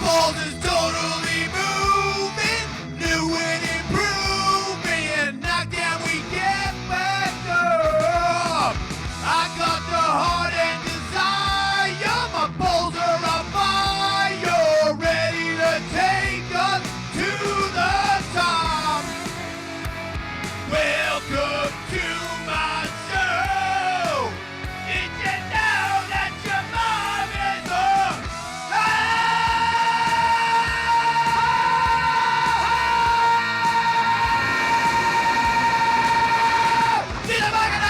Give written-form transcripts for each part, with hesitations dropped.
balls is totally moving. New and improving. And knockdown we get back up. I got the heart and desire. My balls are on fire. Ready to take us to the top. Welcome to my show. Did you know that your mom is a Did I fucking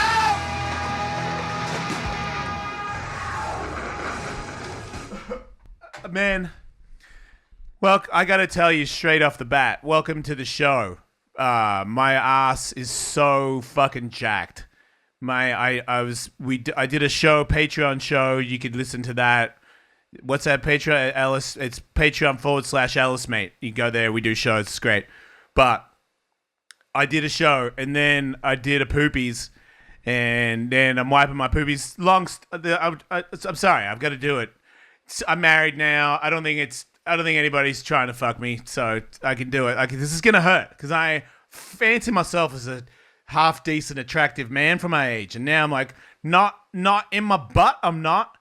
know? Man, well, I gotta tell you straight off the bat, welcome to the show. My ass is so fucking jacked. I did a show, Patreon show. You could listen to that. What's that Patreon? Ellis. It's Patreon/Ellis, mate. You go there. We do shows. It's great. But I did a show, and then I did a poopies, and then I'm wiping my poopies. I'm sorry. I've got to do it. I'm married now. I don't think anybody's trying to fuck me, so I can do it. This is gonna hurt because I fancy myself as a half decent, attractive man for my age, and now I'm like not in my butt. I'm not.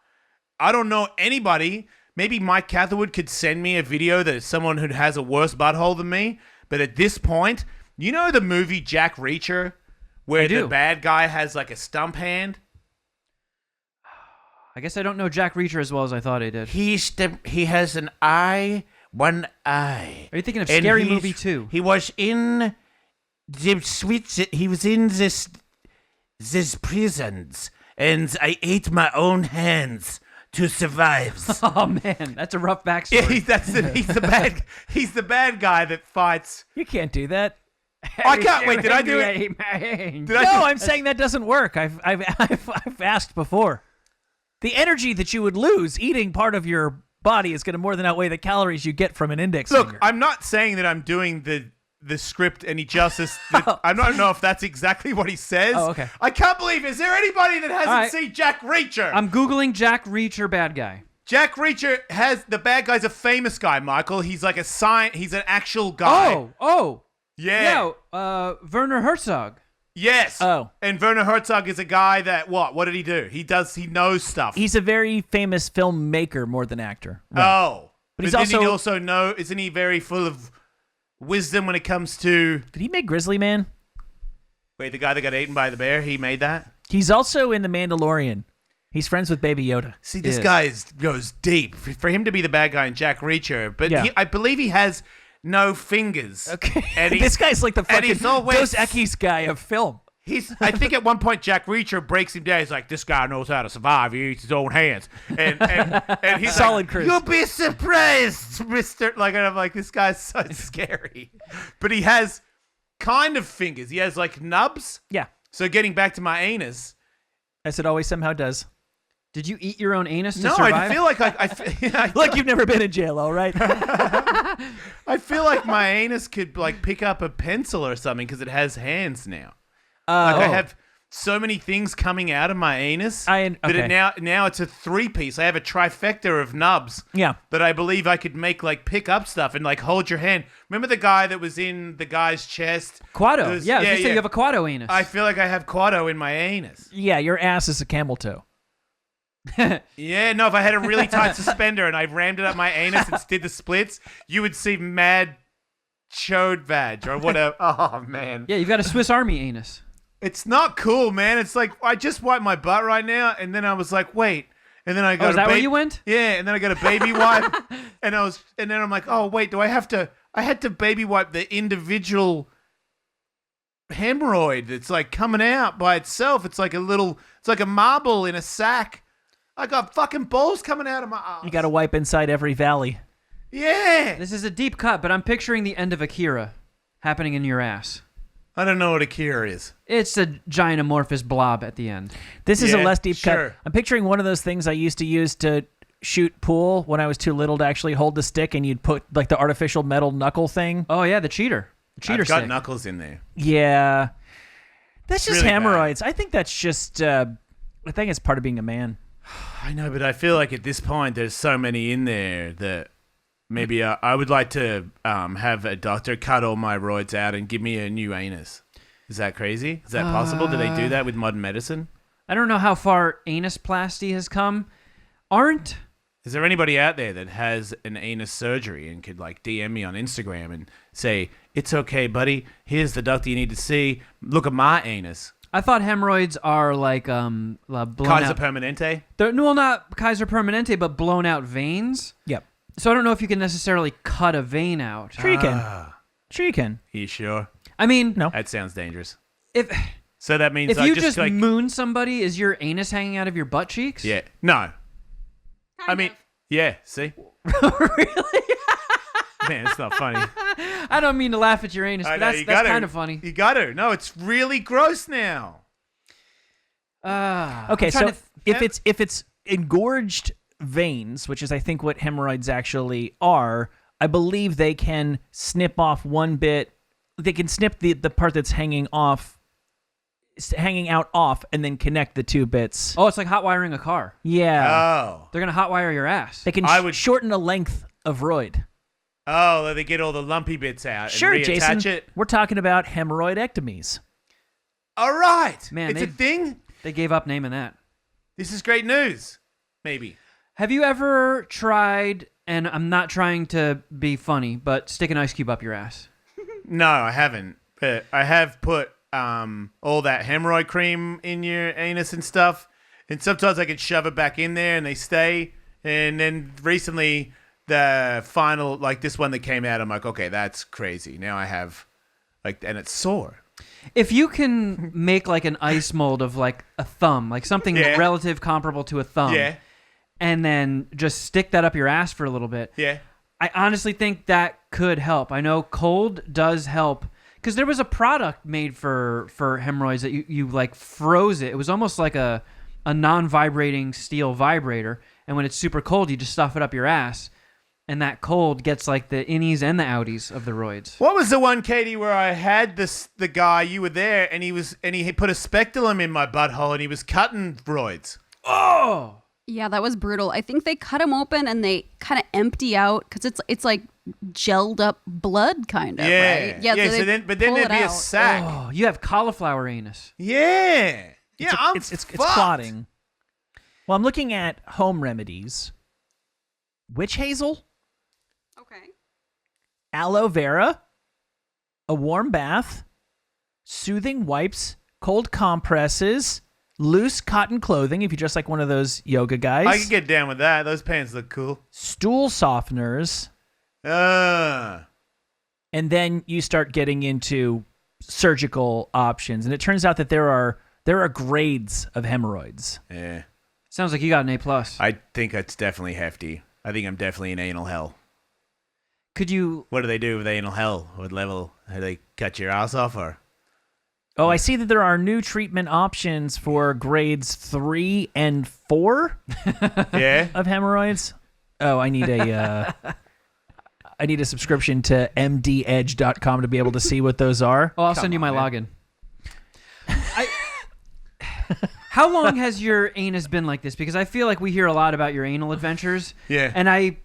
I don't know anybody. Maybe Mike Catherwood could send me a video that someone who has a worse butthole than me. But at this point, you know the movie Jack Reacher, where the bad guy has like a stump hand. I guess I don't know Jack Reacher as well as I thought I did. He has an eye, one eye. Are you thinking of Scary Movie 2? He was in the Switzerland. He was in this prisons, and I ate my own hands to survive. Oh man, that's a rough backstory. Yeah, he's the bad guy that fights. You can't do that. I can't wait. Did I do it? I'm saying that doesn't work. I've asked before. The energy that you would lose eating part of your body is going to more than outweigh the calories you get from an index finger. Look, I'm not saying that I'm doing the script any justice. I don't know if that's exactly what he says. Oh, okay. I can't believe. Is there anybody that hasn't seen Jack Reacher? I'm Googling Jack Reacher bad guy. Jack Reacher the bad guy's a famous guy, Michael. He's like he's an actual guy. Oh. Yeah. Yeah, Werner Herzog. Yes. Oh. And Werner Herzog is a guy that, what did he do? He knows stuff. He's a very famous filmmaker more than actor. Right. Oh. But isn't he very full of wisdom when it comes to... Did he make Grizzly Man? Wait, the guy that got eaten by the bear, he made that? He's also in The Mandalorian. He's friends with Baby Yoda. See, this guy goes deep. For him to be the bad guy in Jack Reacher, but I believe he has... no fingers. Okay. And this guy's like the fucking Dos Equis guy of film. I think at one point Jack Reacher breaks him down. He's like, this guy knows how to survive. He eats his own hands. And he's solid like, Chris. You'll be surprised, mister. Like, and I'm like, this guy's so scary. But he has kind of fingers. He has like nubs. Yeah. So getting back to my anus. As it always somehow does. Did you eat your own anus to no, survive? I feel like Look, you've never been in jail, all right? I feel like my anus could like pick up a pencil or something because it has hands now. I have so many things coming out of my anus that now it's a three-piece. I have a trifecta of nubs. Yeah. That I believe I could make like pick up stuff and like hold your hand. Remember the guy that was in the guy's chest? Quado. You have a Quado anus. I feel like I have Quado in my anus. Yeah, your ass is a camel toe. Yeah, no, if I had a really tight suspender and I rammed it up my anus and did the splits, you would see mad chode vag or whatever. Oh, man. Yeah, you've got a Swiss Army anus. It's not cool, man. It's like, I just wiped my butt right now, and then I was like, wait. And then I got is that where you went? Yeah, and then I got a baby wipe, and then I'm like, oh, wait, I had to baby wipe the individual hemorrhoid that's like coming out by itself. It's like a marble in a sack. I got fucking balls coming out of my ass. You got to wipe inside every valley. Yeah. This is a deep cut, but I'm picturing the end of Akira happening in your ass. I don't know what Akira is. It's a giant amorphous blob at the end. This is a less deep cut. I'm picturing one of those things I used to use to shoot pool when I was too little to actually hold the stick, and you'd put like the artificial metal knuckle thing. Oh, yeah, the cheater. I've got stick. knuckles in there. Yeah. That's just really hemorrhoids. I think that's just, I think it's part of being a man. I know, but I feel like at this point there's so many in there that maybe I would like to have a doctor cut all my roids out and give me a new anus. Is that crazy? Is that possible? Do they do that with modern medicine? I don't know how far anusplasty has come. Is there anybody out there that has an anus surgery and could like DM me on Instagram and say, it's okay, buddy. Here's the doctor you need to see. Look at my anus. I thought hemorrhoids are like blown Kaiser out. Permanente? Well, not Kaiser Permanente, but blown out veins. Yep. So I don't know if you can necessarily cut a vein out. Sure you can. Sure you can. Are you sure? I mean, No. That sounds dangerous. if So that means if I you just like... moon somebody, is your anus hanging out of your butt cheeks? Yeah. No. I mean, yeah, see? Really? Man, it's not funny. I don't mean to laugh at your anus, I but know, that's you gotta- kind of funny. You got to. No, it's really gross now. Okay, so if it's engorged veins, which is I think what hemorrhoids actually are, I believe they can snip off one bit. They can snip the part that's hanging out off, and then connect the two bits. Oh, it's like hot wiring a car. Yeah, Oh. They're gonna hot wire your ass. they can I would- shorten the length of roid. Oh, they get all the lumpy bits out Sure, and reattach Jason. it. We're talking about hemorrhoidectomies. All right. Man, it's a thing. They gave up naming that. This is great news. Maybe. Have you ever tried? And I'm not trying to be funny, but stick an ice cube up your ass. No, I haven't. But I have put all that hemorrhoid cream in your anus and stuff. And sometimes I can shove it back in there and they stay. And then recently, the final, like this one that came out, I'm like, okay, that's crazy. Now I have, like, and it's sore. If you can make like an ice mold of like a thumb, like something Yeah. relative comparable to a thumb, Yeah. and then just stick that up your ass for a little bit, Yeah. I honestly think that could help. I know cold does help because there was a product made for hemorrhoids that you like froze it. It was almost like a non-vibrating steel vibrator, and when it's super cold, you just stuff it up your ass, and that cold gets like the innies and the outies of the roids. What was the one, Katie, where I had the guy, you were there, and he put a speculum in my butthole and he was cutting roids. Oh, Yeah, that was brutal. I think they cut him open and they kind of empty out because it's like gelled up blood, kind of. Yeah. Right? Yeah. they So then pull there'd it be a out. sack. oh, you have cauliflower anus. Yeah. Yeah. It's fucked. clotting. Well, I'm looking at home remedies. Witch hazel, Okay. aloe vera, a warm bath, soothing wipes, cold compresses, loose cotton clothing if you dress like one of those yoga guys, I could get down with that. Those pants look cool. stool softeners, Uh. and then you start getting into surgical options. And it turns out that there are grades of hemorrhoids. Yeah. Sounds like you got an A+. I think it's definitely hefty. I think I'm definitely in anal hell. Could you? What do they do with anal hell? What level? Do they cut your ass off or? Oh, I see that there are new treatment options for grades 3 and 4 Yeah. of hemorrhoids. Oh, I need a subscription to mdedge.com to be able to see what those are. Oh, I'll send you my login. How long has your anus been like this? Because I feel like we hear a lot about your anal adventures. Yeah. And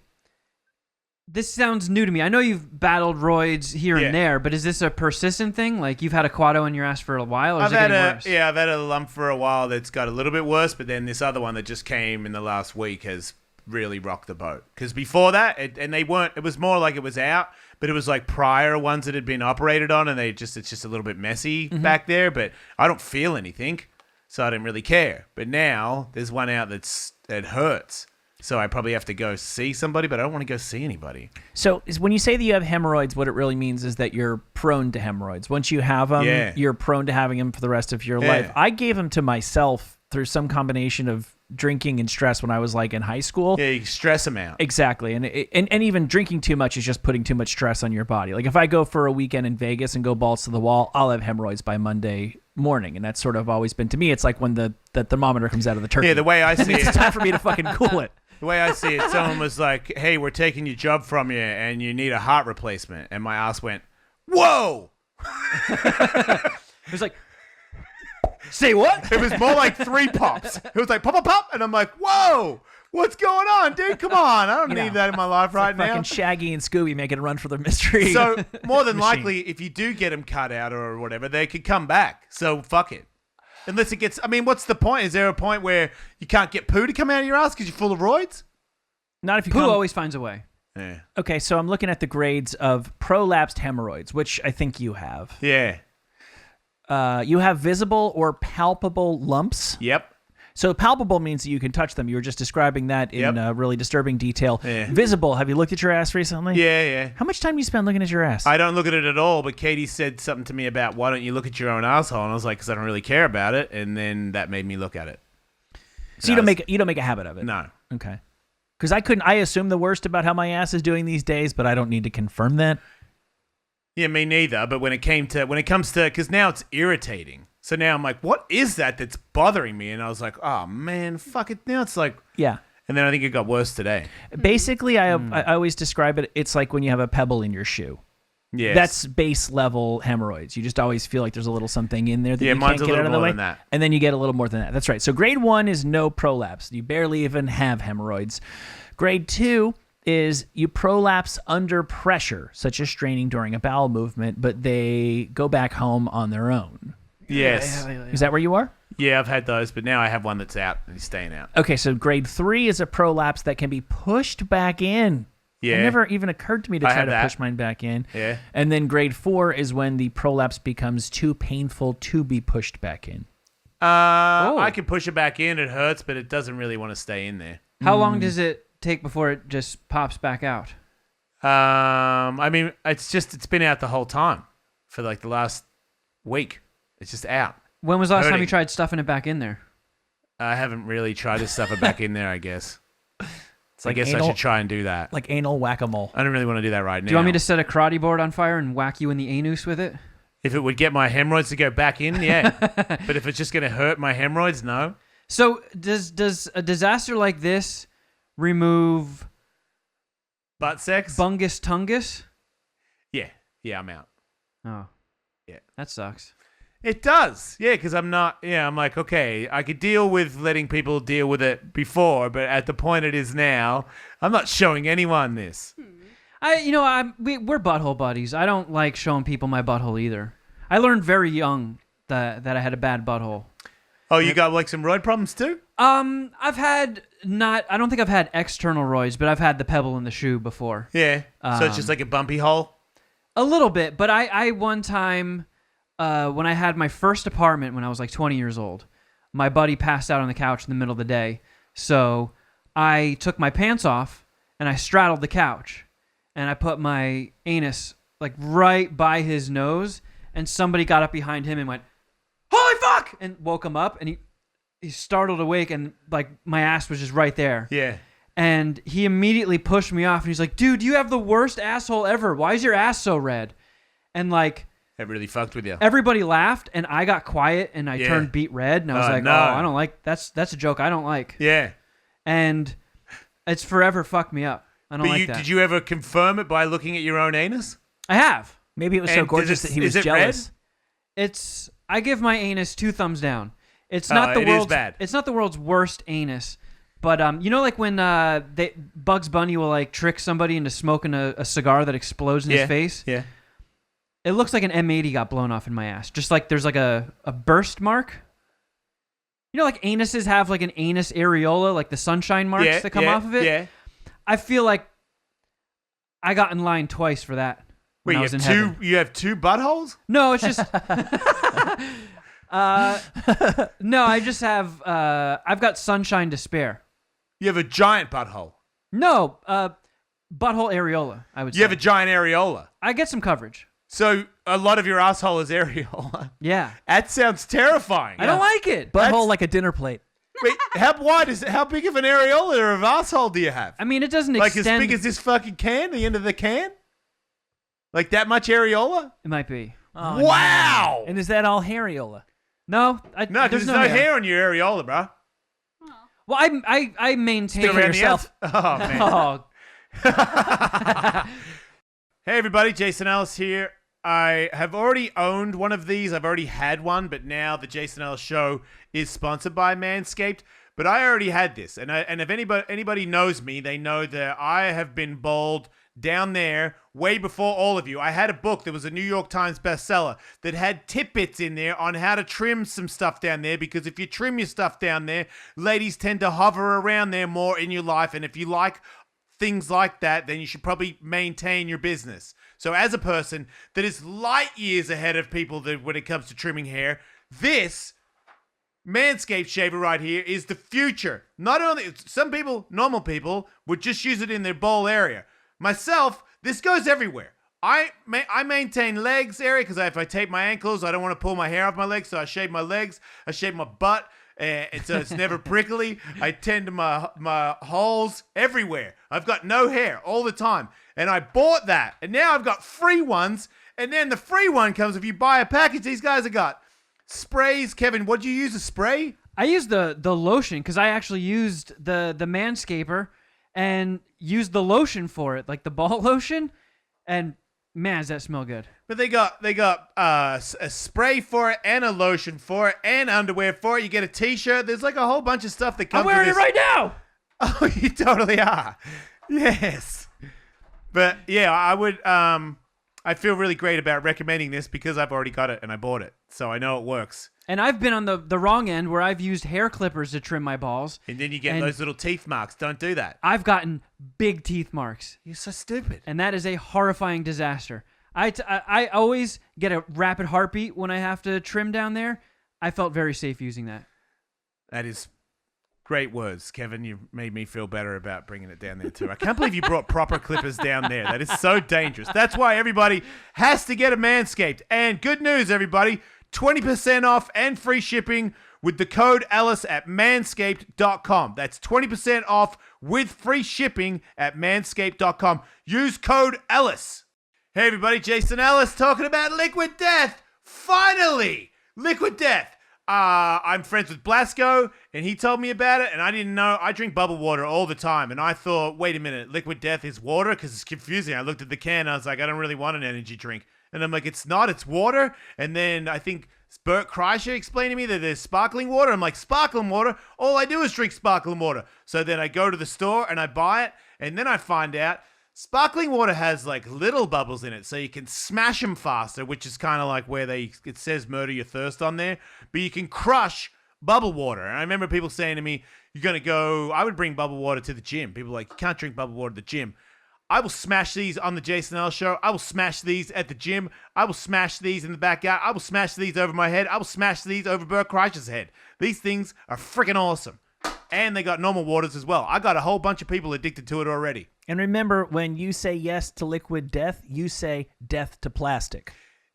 this sounds new to me. I know you've battled roids here Yeah. and there, but is this a persistent thing? Like you've had a quado in your ass for a while, or is it getting worse? I've had a lump for a while that's got a little bit worse, but then this other one that just came in the last week has really rocked the boat. Because before that, it was more like it was out, but it was like prior ones that had been operated on, and it's just a little bit messy back there. But I don't feel anything, so I didn't really care. But now there's one out that hurts. So I probably have to go see somebody, but I don't want to go see anybody. So when you say that you have hemorrhoids, what it really means is that you're prone to hemorrhoids. Once you have them, Yeah. you're prone to having them for the rest of your Yeah. life. I gave them to myself through some combination of drinking and stress when I was like in high school. Yeah, you stress them out. Exactly. And even drinking too much is just putting too much stress on your body. Like if I go for a weekend in Vegas and go balls to the wall, I'll have hemorrhoids by Monday morning. And that's sort of always been, to me, it's like when the thermometer comes out of the turkey. Yeah, the way I see It's it, time for me to fucking cool it. the way I see it, someone was like, "Hey, we're taking your job from you, and you need a heart replacement." And my ass went, "Whoa!" It was like, say what? It was more like 3 pops. It was like pop, pop, pop, and I'm like, "Whoa!" What's going on, dude? Come on. I don't You know, need that in my life right now. Fucking Shaggy and Scooby making a run for the mystery. So more than machine. likely, if you do get them cut out or whatever, they could come back. So fuck it. Unless it gets, I mean, what's the point? Is there a point where you can't get poo to come out of your ass because you're full of roids? Not if you Pooh come. always finds a way. Yeah. Okay, so I'm looking at the grades of prolapsed hemorrhoids, which I think you have. Yeah. You have visible or palpable lumps. Yep. So palpable means that you can touch them. You were just describing that in really disturbing detail. Yeah. Visible. Have you looked at your ass recently? Yeah. How much time do you spend looking at your ass? I don't look at it at all, but Katie said something to me about why don't you look at your own asshole? And I was like, because I don't really care about it. And then that made me look at it. so you don't make a habit of it. No. Okay. Because I assume the worst about how my ass is doing these days, but I don't need to confirm that. Yeah, me neither. But when it comes to, because now it's irritating. So now I'm like, what is that that's bothering me? And I was like, oh man, fuck it. Now it's like, Yeah. and then I think it got worse today. Basically, I always describe it. It's like when you have a pebble in your shoe. Yeah. That's base level hemorrhoids. You just always feel like there's a little something in there that you mine's can't a get out little of the more way. than that. And then you get a little more than that. That's right. So grade 1 is no prolapse. You barely even have hemorrhoids. Grade 2 is you prolapse under pressure, such as straining during a bowel movement, but they go back home on their own. Yes. Is that where you are? Yeah, I've had those, but now I have one that's out and he's staying out. Okay, so grade 3 is a prolapse that can be pushed back in. Yeah. It never even occurred to me to I try have to that. push mine back in. Yeah. And then grade 4 is when the prolapse becomes too painful to be pushed back in. I can push it back in. It hurts, but it doesn't really want to stay in there. How long does it take before it just pops back out? I mean, it's been out the whole time for like the last week. It's just out. When was the last time Hurting. you tried stuffing it back in there? I haven't really tried to stuff it back in there, I guess. It's I like guess I should try and do that. like anal whack-a-mole. I don't really want to do that right now. Do you want me to set a karate board on fire and whack you in the anus with it? If it would get my hemorrhoids to go back in, yeah. But if it's just going to hurt my hemorrhoids, no. So does a disaster like this remove Butt sex? bungus tungus? Yeah. Yeah, I'm out. Oh. Yeah. That sucks. It does. Yeah, because I'm like, okay, I could deal with letting people deal with it before, but at the point it is now, I'm not showing anyone this. We're butthole buddies. I don't like showing people my butthole either. I learned very young that I had a bad butthole. Oh, you got like some roid problems too? I don't think I've had external roids, but I've had the pebble in the shoe before. Yeah. So it's just like a bumpy hole? A little bit, but I one time, when I had my first apartment when I was like 20 years old, my buddy passed out on the couch in the middle of the day. So I took my pants off and I straddled the couch and I put my anus like right by his nose, and somebody got up behind him and went, "Holy fuck!" and woke him up, and he startled awake, and like my ass was just right there. Yeah. And he immediately pushed me off, and he's like, "Dude, you have the worst asshole ever. Why is your ass so red?" And like, It really fucked with you. everybody laughed, and I got quiet, and I Yeah. turned beet red, and I was like, no. "Oh, I don't like that's a joke I don't like." Yeah. And it's forever fucked me up. I don't But like that. did you ever confirm it by looking at your own anus? I have. Maybe it was so And gorgeous does it- that he was is it red? jealous. I give my anus 2 thumbs down. It's not it is bad. It's not the world's worst anus, but like when Bugs Bunny will like trick somebody into smoking a cigar that explodes in his face. Yeah. It looks like an M80 got blown off in my ass. Just like there's like a burst mark. You know, like anuses have like an anus areola, like the sunshine marks that come off of it. Yeah. I feel like I got in line twice for that. Wait, when I you was in have heaven. you have two buttholes? No, it's just. No, I just have. I've got sunshine to spare. You have a giant butthole. No, butthole areola. I would say. You have a giant areola. I get some coverage. So a lot of your asshole is areola. Yeah, That sounds terrifying. I don't like it. Butthole like a dinner plate. Wait, how wide is it? How big of an areola or of asshole do you have? I mean, it doesn't Like extend. as big as this fucking can, the end of the can? Like that much areola? It might be. Oh, Wow! no. And is that all hariola? No, No, because there's no hair on your areola, bro. Well, I maintain Stick around the yourself. outs- Oh, man. Oh, Hey, everybody. Jason Ellis here. I have already owned one of these. I've already had one, but now the Jason Ellis Show is sponsored by Manscaped. But I already had this, and if anybody knows me, they know that I have been bald down there way before all of you. I had a book that was a New York Times bestseller that had tidbits in there on how to trim some stuff down there, because if you trim your stuff down there, ladies tend to hover around there more in your life, and if you like things like that, then you should probably maintain your business. So as a person that is light years ahead of people that when it comes to trimming hair, this Manscaped shaver right here is the future. Not only some people, normal people, would just use it in their bowl area. Myself, this goes everywhere. I maintain legs area because if I tape my ankles, I don't want to pull my hair off my legs, so I shave my legs, I shave my butt, and so it's never prickly. I tend to my holes everywhere. I've got no hair all the time, and I bought that, and now I've got free ones, and then the free one comes if you buy a package. These guys have got sprays. Kevin, what'd you use, a spray? I used the lotion because I actually used the Manscaper and used the lotion for it, like the ball lotion, and man, does that smell good. But they got a spray for it and a lotion for it and underwear for it. You get a t-shirt. There's like a whole bunch of stuff that comes I'm wearing with it right now. Oh, you totally are. Yes. But yeah, I would I feel really great about recommending this because I've already got it and I bought it. So I know it works. And I've been on the wrong end where I've used hair clippers to trim my balls. And then you get those little teeth marks. Don't do that. I've gotten big teeth marks. You're so stupid. And that is a horrifying disaster. I always get a rapid heartbeat when I have to trim down there. I felt very safe using that. That is great words, Kevin. You made me feel better about bringing it down there too. I can't believe you brought proper clippers down there. That is so dangerous. That's why everybody has to get a Manscaped. And good news, everybody. 20% off and free shipping with the code Ellis at manscaped.com. That's 20% off with free shipping at manscaped.com. Use code Ellis. Hey everybody, Jason Ellis talking about LiquidDeath. Finally, LiquidDeath. I'm friends with Blasco, and he told me about it, and I didn't know. I drink bubble water all the time, and I thought, wait a minute, LiquidDeath is water? Because it's confusing. I looked at the can, and I was like, I don't really want an energy drink. And I'm like, it's not, it's water. And then I think Bert Kreischer explained to me that there's sparkling water. I'm like, sparkling water? All I do is drink sparkling water. So then I go to the store and I buy it. And then I find out sparkling water has like little bubbles in it. So you can smash them faster, which is kind of like where it says murder your thirst on there. But you can crush bubble water. And I remember people saying to me, you're going to go, I would bring bubble water to the gym. People are like, you can't drink bubble water at the gym. I will smash these on the Jason Ellis Show. I will smash these at the gym. I will smash these in the backyard. I will smash these over my head. I will smash these over Bert Kreischer's head. These things are freaking awesome. And they got normal waters as well. I got a whole bunch of people addicted to it already. And remember, when you say yes to LiquidDeath, you say death to plastic.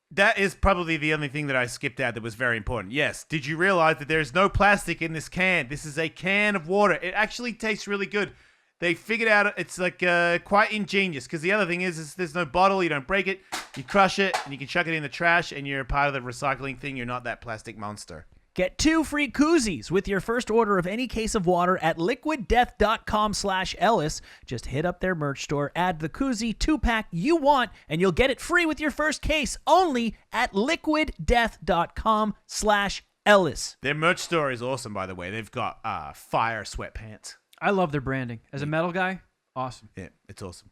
That is probably the only thing that I skipped out that was very important. Yes. Did you realize that there's no plastic in this can? This is a can of water. It actually tastes really good. They figured out it's like quite ingenious, because the other thing is there's no bottle. You don't break it. You crush it, and you can chuck it in the trash, and you're part of the recycling thing. You're not that plastic monster. Get 2 free Koozies with your first order of any case of water at liquiddeath.com/Ellis. Just hit up their merch store, add the Koozie 2-pack you want, and you'll get it free with your first case only at liquiddeath.com/Ellis. Their merch store is awesome, by the way. They've got fire sweatpants. I love their branding. As a metal guy, awesome. Yeah, it's awesome.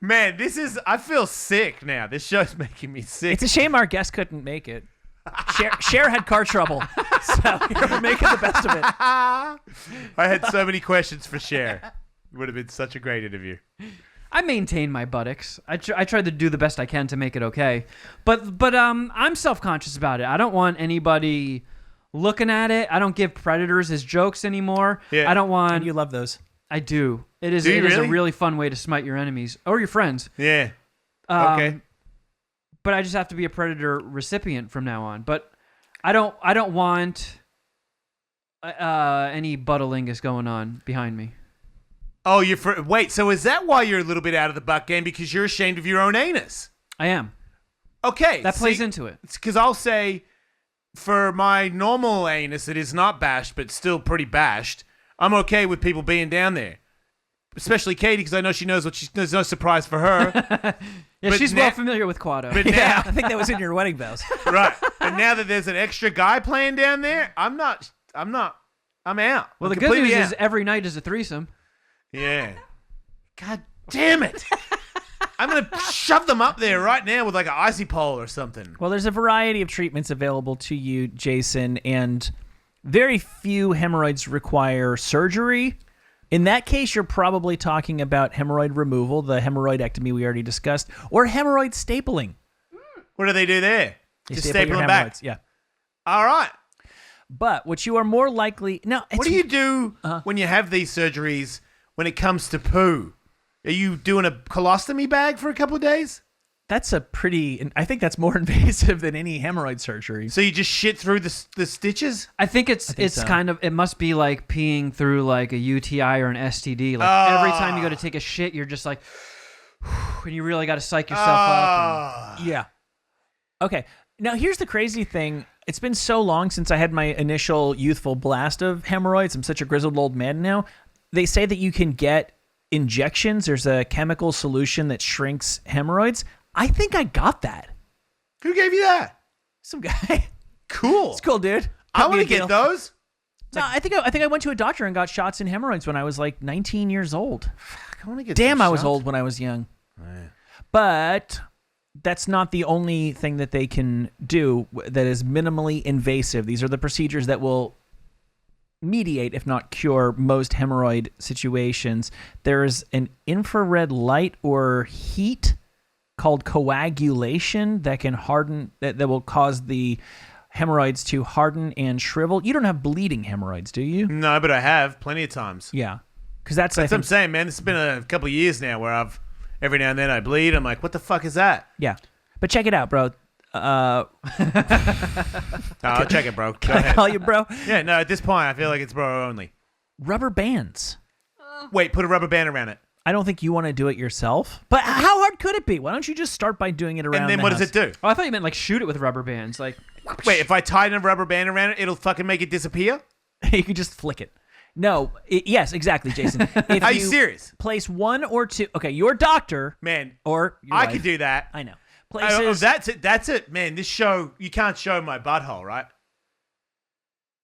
Man, I feel sick now. This show's making me sick. It's a shame our guest couldn't make it. Cher had car trouble, so we're making the best of it. I had so many questions for Cher. It would have been such a great interview. I maintain my buttocks. I try to do the best I can to make it okay. But I'm self-conscious about it. I don't want anybody looking at it. I don't give predators as jokes anymore. Yeah. I don't want... And you love those. I do. It is Do you a really? really fun way to smite your enemies or your friends. Yeah. Okay. But I just have to be a predator recipient from now on. But I don't want any buttalingus going on behind me. Oh, wait, so is that why you're a little bit out of the butt game? Because you're ashamed of your own anus? I am. Okay. That plays into it. It's because I'll say, for my normal anus, it is not bashed, but still pretty bashed. I'm okay with people being down there. Especially Katie, because I know she knows there's no surprise for her. Yeah, But she's well familiar with Quado. But Yeah, now, I think that was in your wedding vows. right. But now that there's an extra guy playing down there, I'm not I'm out. Well, I'm the good news completely is out. every night is a threesome. Yeah. God damn it. I'm going to shove them up there right now with like an icy pole or something. Well, there's a variety of treatments available to you, Jason, and very few hemorrhoids require surgery. In that case, you're probably talking about hemorrhoid removal, the hemorrhoidectomy we already discussed, or hemorrhoid stapling. What do they do there? They Just staple staple your them back. hemorrhoids, yeah. All right. But what you are more likely... No, What do you do when you have these surgeries when it comes to poo? Are you doing a colostomy bag for a couple of days? That's a pretty... I think that's more invasive than any hemorrhoid surgery. So you just shit through the stitches? I think it's so. kind of, it must be like peeing through like a UTI or an STD. Like every time you go to take a shit, you're just like, and you really got to psych yourself up. Yeah. Okay. Now, here's the crazy thing. It's been so long since I had my initial youthful blast of hemorrhoids. I'm such a grizzled old man now. They say that you can get injections. There's a chemical solution that shrinks hemorrhoids. I think I got that. Who gave you that? Some guy. Cool. It's cool, dude. I Cut me want a to get deal. those. No, I think I went to a doctor and got shots in hemorrhoids when I was like 19 years old. I want to get Damn, some I was shots. old when I was young. But that's not the only thing that they can do that is minimally invasive. These are the procedures that will mediate, if not cure, most hemorrhoid situations. There's an infrared light or heat called coagulation that can harden, that will cause the hemorrhoids to harden and shrivel. You don't have bleeding hemorrhoids, do you? No, but I have plenty of times. Yeah. Because that's, I That's what I'm think, saying, man. This has been a couple of years now where every now and then I bleed. I'm like, what the fuck is that? yeah. But check it out, bro. Oh, I'll check it, bro. Go Can I ahead. call you bro? Yeah, no, at this point, I feel like it's bro only. Rubber bands. Wait, put a rubber band around it. I don't think you want to do it yourself. But how hard could it be? Why don't you just start by doing it around And then the what house? does it do? Oh, I thought you meant like shoot it with rubber bands. Like, Wait, if I tighten a rubber band around it, it'll fucking make it disappear? You can just flick it. No. Yes, exactly, Jason. If Are you serious? Place one or two. Okay, your doctor Man, or your I wife. could do that. I know. Oh, Places. that's it. That's it, man. This show, you can't show my butthole, right?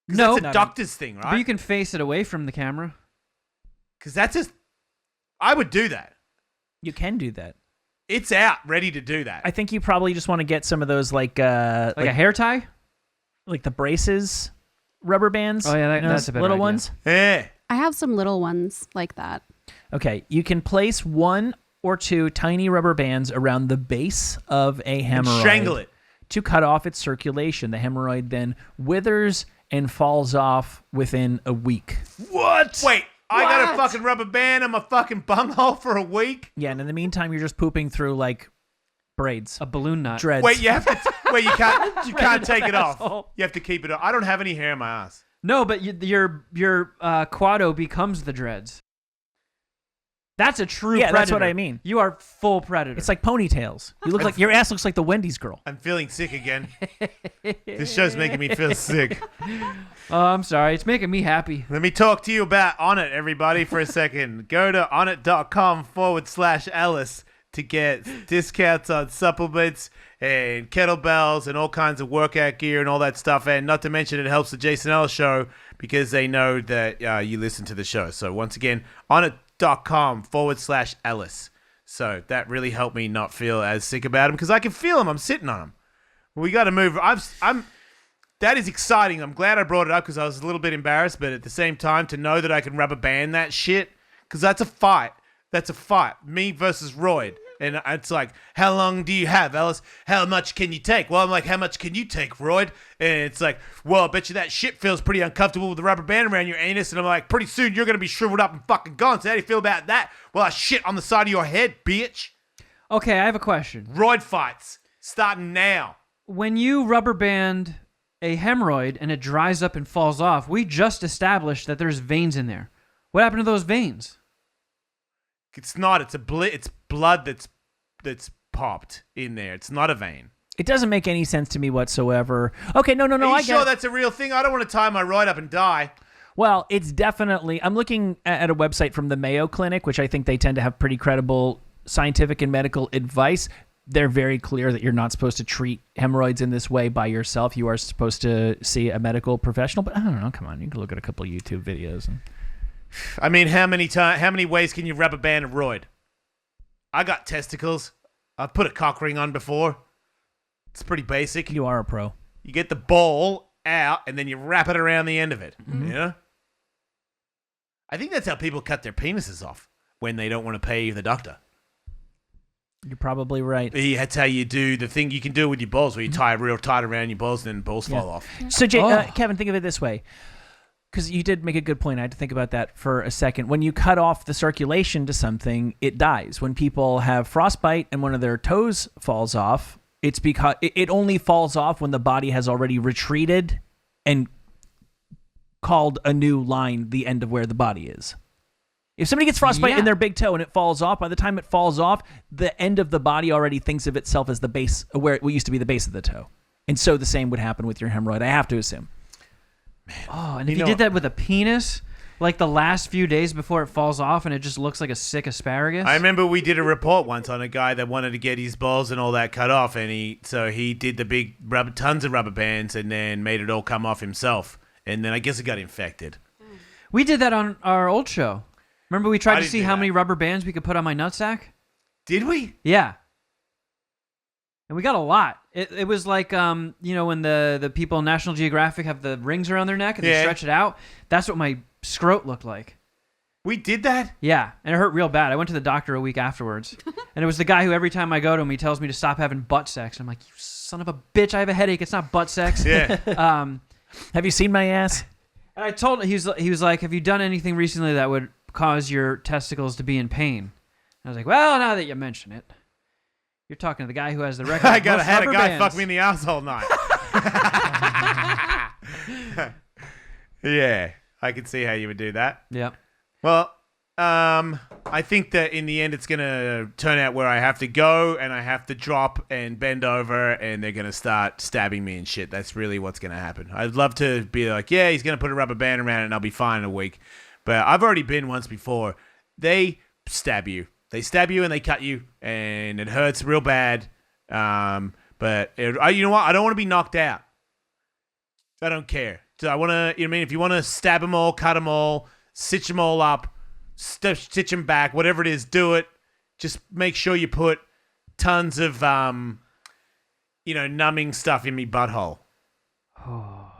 'Cause no, that's a doctor's thing, but you right? can face it away from the camera. Because that's just, I would do that. You can do that. It's out, ready to do that. I think you probably just want to get some of those like Like a hair tie? like the braces rubber bands. Oh, yeah, You know, that's a better little idea. ones. Yeah. I have some little ones like that. Okay, you can place one or two tiny rubber bands around the base of a hemorrhoid. Strangle it. To cut off its circulation. The hemorrhoid then withers and falls off within a week. What? Wait, I got a fucking rubber band on my fucking bunghole for a week? Yeah, and in the meantime, you're just pooping through like braids, A balloon knot. dreads. Wait, you have to. Wait, you can't take it off. You have to keep it on. I don't have any hair in my ass. No, but your quado becomes the dreads. That's a true Yeah, predator. that's what I mean. You are full predator. It's like ponytails. You look like your ass looks like the Wendy's girl. I'm feeling sick again. This show's making me feel sick. Oh, I'm sorry. It's making me happy. Let me talk to you about Onnit, everybody, for a second. Go to onnit.com/Ellis to get discounts on supplements and kettlebells and all kinds of workout gear and all that stuff. And not to mention, it helps the Jason Ellis show because they know that you listen to the show. So once again, onnit.com/Ellis. So that really helped me not feel as sick about him because I can feel him. I'm sitting on him. We got to move. That is exciting. I'm glad I brought it up because I was a little bit embarrassed, but at the same time, to know that I can rubber band that shit, because that's a fight. That's a fight. Me versus Royd. And it's like, how long do you have, Ellis? How much can you take? Well, I'm like, how much can you take, Royd? And it's like, well, I bet you that shit feels pretty uncomfortable with the rubber band around your anus. And I'm like, pretty soon you're going to be shriveled up and fucking gone. So how do you feel about that? Well, I shit on the side of your head, bitch. Okay, I have a question. Royd fights. Starting now. When you rubber band a hemorrhoid and it dries up and falls off, we just established that there's veins in there. What happened to those veins? It's not. It's blood that's popped in there. It's not a vein. It doesn't make any sense to me whatsoever. Okay, no, Are you I sure get it. that's a real thing? I don't want to tie my Royd up and die. Well, it's definitely... I'm looking at a website from the Mayo Clinic, which I think they tend to have pretty credible scientific and medical advice. they're very clear that you're not supposed to treat hemorrhoids in this way by yourself. You are supposed to see a medical professional. But I don't know. Come on, you can look at a couple of YouTube videos. I mean, how many ways can you rubber band a roid? I got testicles. I've put a cock ring on before. It's pretty basic. You are a pro. You get the ball out and then you wrap it around the end of it. You know? I think that's how people cut their penises off when they don't want to pay the doctor. You're probably right. That's how you do the thing you can do with your balls, where you tie it real tight around your balls and then balls fall off. So, Kevin, think of it this way. Because you did make a good point. I had to think about that for a second. When you cut off the circulation to something, it dies. When people have frostbite and one of their toes falls off, it's because it only falls off when the body has already retreated and called a new line the end of where the body is. If somebody gets frostbite in their big toe and it falls off, by the time it falls off, the end of the body already thinks of itself as the base, where it used to be the base of the toe. And so the same would happen with your hemorrhoid, I have to assume. Man. Oh, and if you did that with a penis, like the last few days before it falls off and it just looks like a sick asparagus. I remember we did a report once on a guy that wanted to get his balls and all that cut off, and he did the big tons of rubber bands and then made it all come off himself. And then I guess it got infected. We did that on our old show. Remember we tried to see how that. many rubber bands we could put on my nutsack? Did we? Yeah. And we got a lot. It was like, when the people in National Geographic have the rings around their neck and they stretch it out. That's what my scrot looked like. We did that? Yeah, and it hurt real bad. I went to the doctor a week afterwards. And it was the guy who every time I go to him, he tells me to stop having butt sex. I'm like, you son of a bitch, I have a headache. It's not butt sex. Yeah. Have you seen my ass? And I told him, he was like, have you done anything recently that would cause your testicles to be in pain? And I was like, well, now that you mention it. You're talking to the guy who has the record. I had a guy fuck me in the ass all night. Yeah, I can see how you would do that. Yeah. Well, I think that in the end it's going to turn out where I have to go and I have to drop and bend over and they're going to start stabbing me and shit. That's really what's going to happen. I'd love to be like, yeah, he's going to put a rubber band around it and I'll be fine in a week. But I've already been once before. They stab you. They stab you and they cut you, and it hurts real bad. But you know what? I don't want to be knocked out. I don't care. So I want to, you know what I mean? If you want to stab them all, cut them all, stitch them all up, stitch them back, whatever it is, do it. Just make sure you put tons of, numbing stuff in me butthole.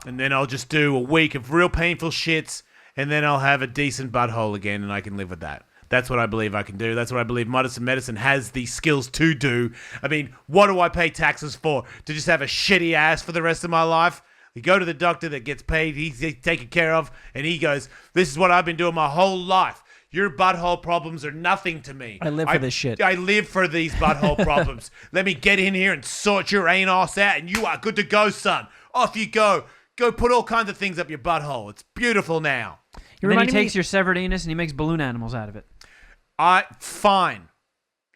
And then I'll just do a week of real painful shits, and then I'll have a decent butthole again, and I can live with that. That's what I believe I can do. That's what I believe modern medicine has the skills to do. I mean, what do I pay taxes for? To just have a shitty ass for the rest of my life? You go to the doctor that gets paid, he's taken care of, and he goes, this is what I've been doing my whole life. Your butthole problems are nothing to me. I live for this shit. I live for these butthole problems. Let me get in here and sort your anus out, and you are good to go, son. Off you go. Go put all kinds of things up your butthole. It's beautiful now. And then he takes your severed anus and he makes balloon animals out of it. Fine.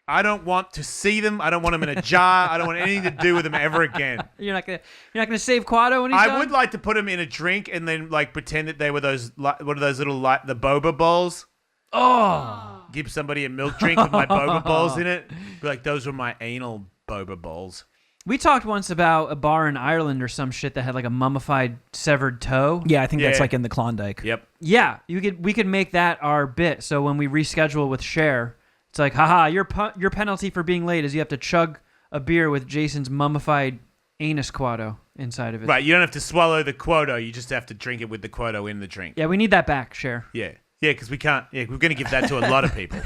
I don't want to see them. I don't want them in a jar. I don't want anything to do with them ever again. You're not gonna save Quado when he's done? I would like to put them in a drink and then pretend that they were those what are those little the boba balls. Oh. Give somebody a milk drink with my boba balls in it. Be like, those were my anal boba balls. We talked once about a bar in Ireland or some shit that had like a mummified severed toe. Yeah, I think that's like in the Klondike. Yep. Yeah, we could make that our bit. So when we reschedule with Cher, it's like, haha, your penalty for being late is you have to chug a beer with Jason's mummified anus Quado inside of it. Right, you don't have to swallow the Quado. You just have to drink it with the Quado in the drink. Yeah, we need that back, Cher. Yeah. Yeah, because we can't. Yeah, we're going to give that to a lot of people.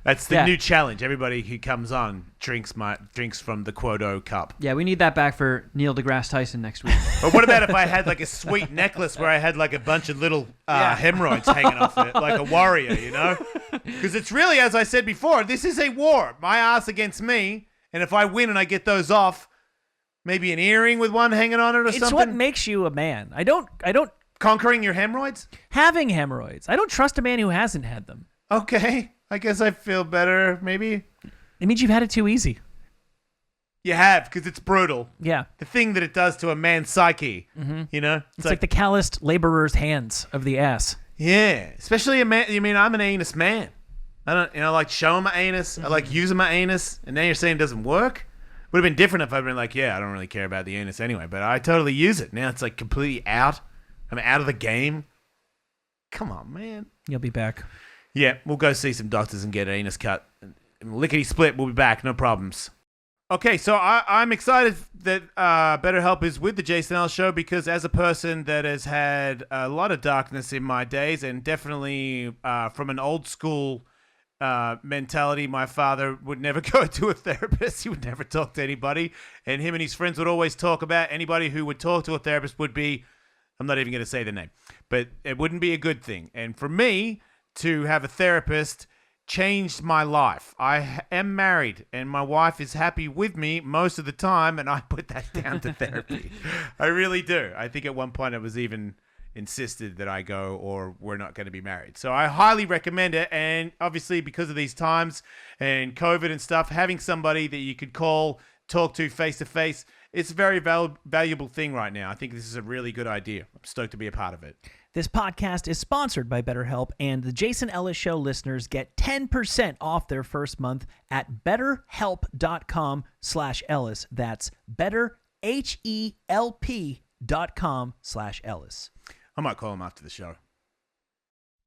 That's the new challenge. Everybody who comes on drinks from the Quodo cup. Yeah, we need that back for Neil deGrasse Tyson next week. But what about if I had like a sweet necklace where I had like a bunch of little hemorrhoids hanging off it, like a warrior, you know? Because it's really, as I said before, this is a war. My ass against me, and if I win and I get those off, maybe an earring with one hanging on it or something. It's what makes you a man. I don't. Conquering your hemorrhoids? Having hemorrhoids. I don't trust a man who hasn't had them. Okay. I guess I feel better, maybe. It means you've had it too easy. You have, because it's brutal. Yeah. The thing that it does to a man's psyche, you know? It's like the calloused laborer's hands of the ass. Yeah. Especially a man. You mean, I'm an anus man. I don't, like showing my anus. I like using my anus, and now you're saying it doesn't work. Would have been different if I'd been like, yeah, I don't really care about the anus anyway, but I totally use it. Now it's like completely out. I'm out of the game. Come on, man. You'll be back. Yeah, we'll go see some doctors and get an anus cut. Lickety split, we'll be back, no problems. Okay, so I'm excited that BetterHelp is with the Jason Ellis Show because as a person that has had a lot of darkness in my days and definitely from an old school mentality, my father would never go to a therapist. He would never talk to anybody. And him and his friends would always talk about anybody who would talk to a therapist would be, I'm not even going to say the name, but it wouldn't be a good thing. And for me to have a therapist changed my life. I am married and my wife is happy with me most of the time, and I put that down to therapy. I really do. I think at one point it was even insisted that I go or we're not going to be married. So I highly recommend it, and obviously because of these times and COVID and stuff, having somebody that you could call, talk to face to face, it's a very valuable thing right now. I think this is a really good idea. I'm stoked to be a part of it. This podcast is sponsored by BetterHelp, and the Jason Ellis Show listeners get 10% off their first month at betterhelp.com/Ellis. That's betterhelp.com/Ellis. I might call him after the show.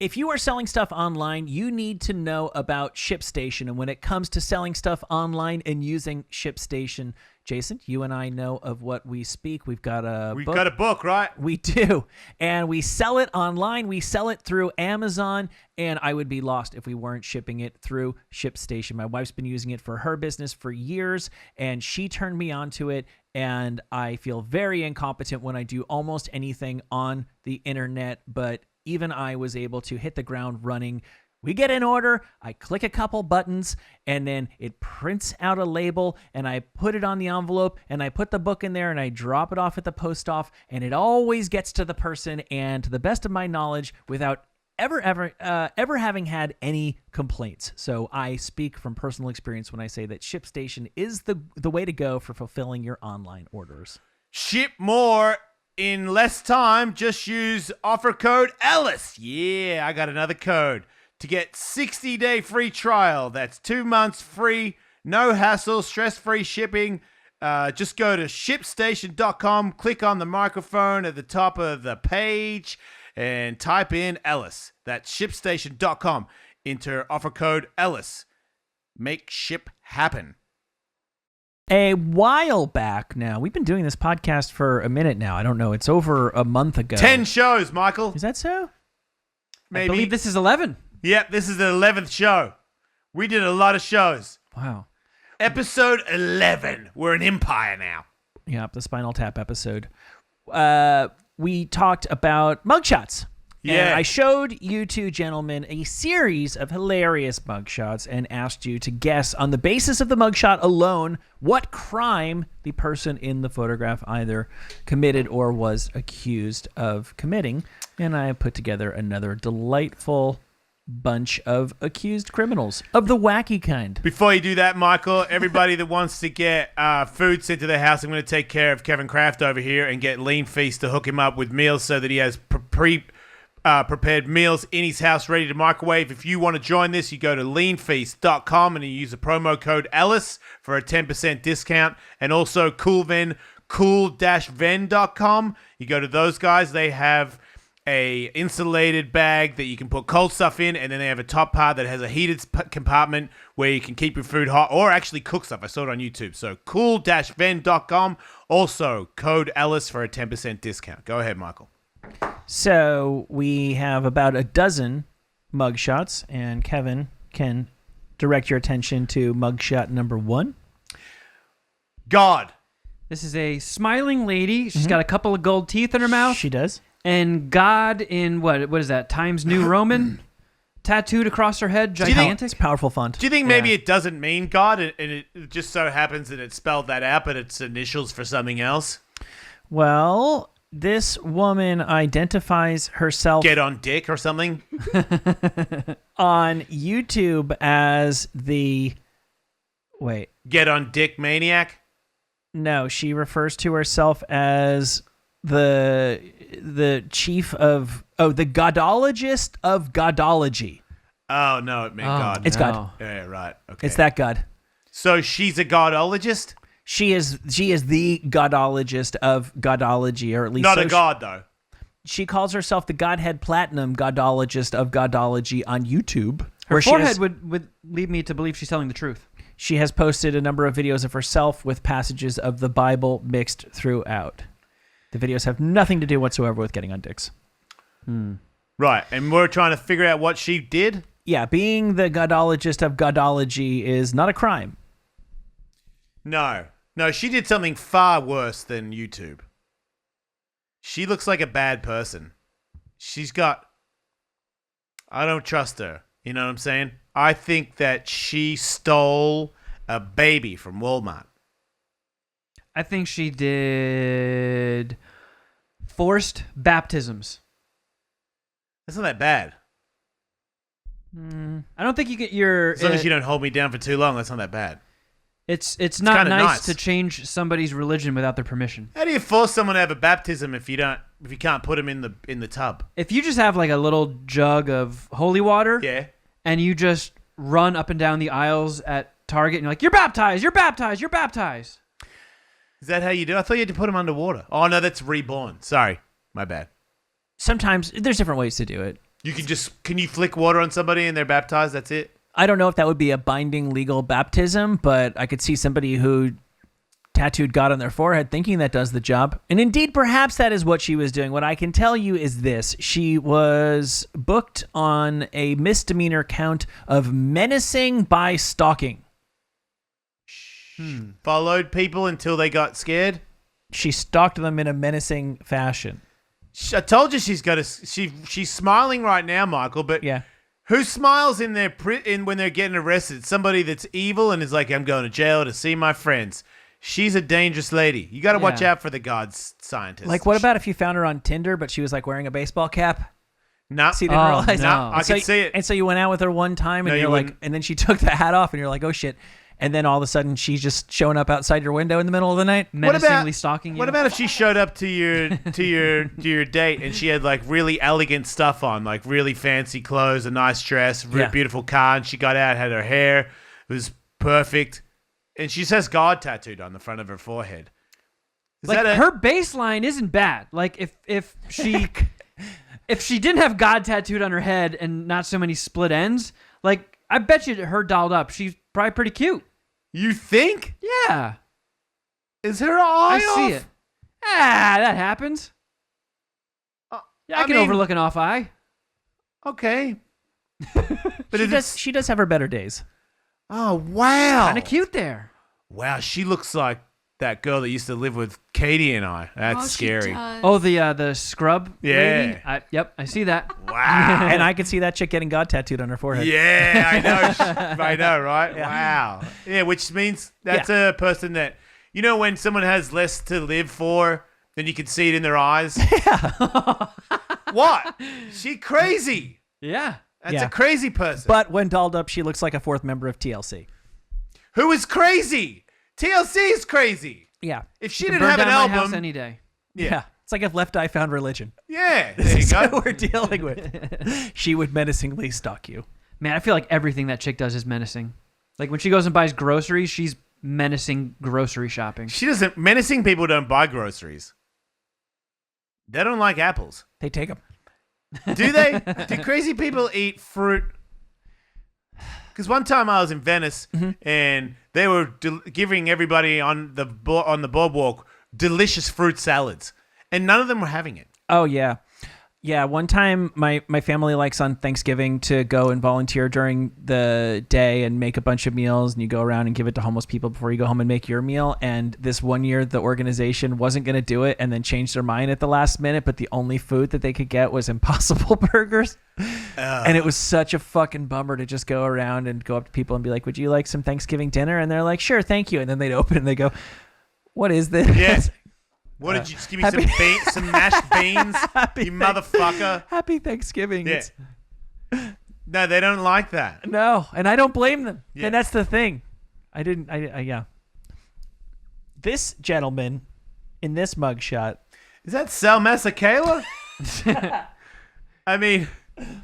If you are selling stuff online, you need to know about ShipStation. And when it comes to selling stuff online and using ShipStation, Jason, you and I know of what we speak. We've got a book, right? We do. And we sell it online. We sell it through Amazon. And I would be lost if we weren't shipping it through ShipStation. My wife's been using it for her business for years, and she turned me onto it. And I feel very incompetent when I do almost anything on the internet, but even I was able to hit the ground running. We get an order, I click a couple buttons, and then it prints out a label, and I put it on the envelope, and I put the book in there, and I drop it off at the post office, and it always gets to the person, and to the best of my knowledge, without ever having had any complaints. So I speak from personal experience when I say that ShipStation is the way to go for fulfilling your online orders. Ship more in less time. Just use offer code Ellis. Yeah, I got another code to get 60-day free trial. That's 2 months free, no hassle, stress-free shipping. Just go to ShipStation.com, click on the microphone at the top of the page, and type in Ellis. That's ShipStation.com. Enter offer code Ellis. Make ship happen. A while back now, we've been doing this podcast for a minute now. I don't know. It's over a month ago. 10 shows, Michael. Is that so? Maybe. I believe this is 11. Yep, this is the 11th show. We did a lot of shows. Wow. Episode 11. We're an empire now. Yep, the Spinal Tap episode. We talked about mugshots. Yeah. And I showed you two gentlemen a series of hilarious mugshots and asked you to guess on the basis of the mugshot alone what crime the person in the photograph either committed or was accused of committing. And I put together another delightful bunch of accused criminals of the wacky kind. Before you do that, Michael, everybody that wants to get food sent to their house, I'm going to take care of Kevin Kraft over here and get Lean Feast to hook him up with meals so that he has prepared meals in his house ready to microwave. If you want to join this, you go to leanfeast.com and you use the promo code Ellis for a 10% discount. And also cool-ven, cool-ven.com. You go to those guys. They have a insulated bag that you can put cold stuff in, and then they have a top part that has a heated compartment where you can keep your food hot or actually cook stuff. I saw it on YouTube. So cool-ven.com. Also code Ellis for a 10% discount. Go ahead, Michael. So we have about a dozen mugshots, and Kevin can direct your attention to mugshot number 1. God. This is a smiling lady. She's got a couple of gold teeth in her mouth. She does. And God in what is that? Times New Roman tattooed across her head, gigantic. It's powerful font. Do you think maybe it doesn't mean God and it just so happens that it spelled that out, but it's initials for something else? Well, this woman identifies herself Get on dick or something? on YouTube as the... Wait. Get on dick maniac? No, she refers to herself as the chief of... Oh, the godologist of godology. Oh no, it meant God. It's God. Yeah, right. Okay. It's that God. So she's a godologist? She is the godologist of godology, or at least Not a god though. She calls herself the Godhead Platinum godologist of godology on YouTube. Her she forehead has- would lead me to believe she's telling the truth. She has posted a number of videos of herself with passages of the Bible mixed throughout. The videos have nothing to do whatsoever with getting on dicks. Right, and we're trying to figure out what she did? Yeah, being the godologist of godology is not a crime. No, she did something far worse than YouTube. She looks like a bad person. I don't trust her. You know what I'm saying? I think that she stole a baby from Walmart. I think she did forced baptisms. That's not that bad. I don't think you get your. As long as you don't hold me down for too long, that's not that bad. It's not kinda nice nice. to change somebody's religion without their permission. How do you force someone to have a baptism if you can't put them in the tub? If you just have like a little jug of holy water, Yeah. and you just run up and down the aisles at Target, and you're like, "You're baptized! You're baptized! You're baptized!" Is that how you do it? I thought you had to put them underwater. Oh no, that's reborn. Sorry, my bad. Sometimes there's different ways to do it. Can you flick water on somebody and they're baptized? That's it? I don't know if that would be a binding legal baptism, but I could see somebody who tattooed God on their forehead thinking that does the job. And indeed, perhaps that is what she was doing. What I can tell you is this. She was booked on a misdemeanor count of menacing by stalking. Followed people until they got scared? She stalked them in a menacing fashion. I told you she's smiling right now, Michael, but Yeah. who smiles in when they're getting arrested? Somebody that's evil and is like, I'm going to jail to see my friends. She's a dangerous lady. You got to watch Yeah. out for the God scientists. Like, what about if you found her on Tinder, but she was like wearing a baseball cap? Nah, So you didn't Oh, realize. no. I So can see it. And so you went out with her one time, and No, you're you like, wouldn't. and then she took the hat off, and you're like, oh shit. And then all of a sudden, she's just showing up outside your window in the middle of the night. Menacingly stalking you. What about if she showed up to your date and she had like really elegant stuff on, like really fancy clothes, a nice dress, Yeah. beautiful car, and she got out, had her hair, it was perfect, and she says God tattooed on the front of her forehead. Is like that her baseline isn't bad. Like if she if she didn't have God tattooed on her head and not so many split ends, like I bet you her dolled up, she's probably pretty cute. You think? Yeah, Is her eye I see off? it. Ah, that happens. Yeah, I can mean, overlook an off eye. Okay. But She does have her better days. Oh wow! Kind of cute there. Wow, she looks like that girl that used to live with Katie and I. That's scary. Oh, the scrub lady? Yeah. Yep, I see that. Wow. And I could see that chick getting God tattooed on her forehead. Yeah, I know. I know, right? Wow. Yeah, which means that's a person that, you know, when someone has less to live for, then you can see it in their eyes. Yeah. What? She crazy. Yeah. That's Yeah. a crazy person. But when dolled up, she looks like a fourth member of TLC. Who is crazy? TLC is crazy. Yeah. If she Can didn't burn have an down my house album, any day. Yeah. It's like if Left Eye found religion. yeah, This there you is go. what we're dealing with. She would menacingly stalk you. Man, I feel like everything that chick does is menacing. Like when she goes and buys groceries, she's menacing grocery shopping. She doesn't. Menacing people don't buy groceries. They don't like apples. They take them. Do they? Do crazy people eat fruit? Because one time I was in Venice and they were giving everybody on the boardwalk delicious fruit salads, and none of them were having it. Oh, yeah. Yeah, one time my family likes on Thanksgiving to go and volunteer during the day and make a bunch of meals, and you go around and give it to homeless people before you go home and make your meal. And this one year, the organization wasn't going to do it and then changed their mind at the last minute, but the only food that they could get was Impossible Burgers. And it was such a fucking bummer to just go around and go up to people and be like, would you like some Thanksgiving dinner? And they're like, sure, thank you. And then they'd open it and they go, what is this? Yes. What did you just give me some mashed beans, you motherfucker? Happy Thanksgiving. Yeah. It's- No, they don't like that. No, and I don't blame them. Yeah. And that's the thing. Yeah. This gentleman in this mugshot. Is that Sal Masakela? I mean,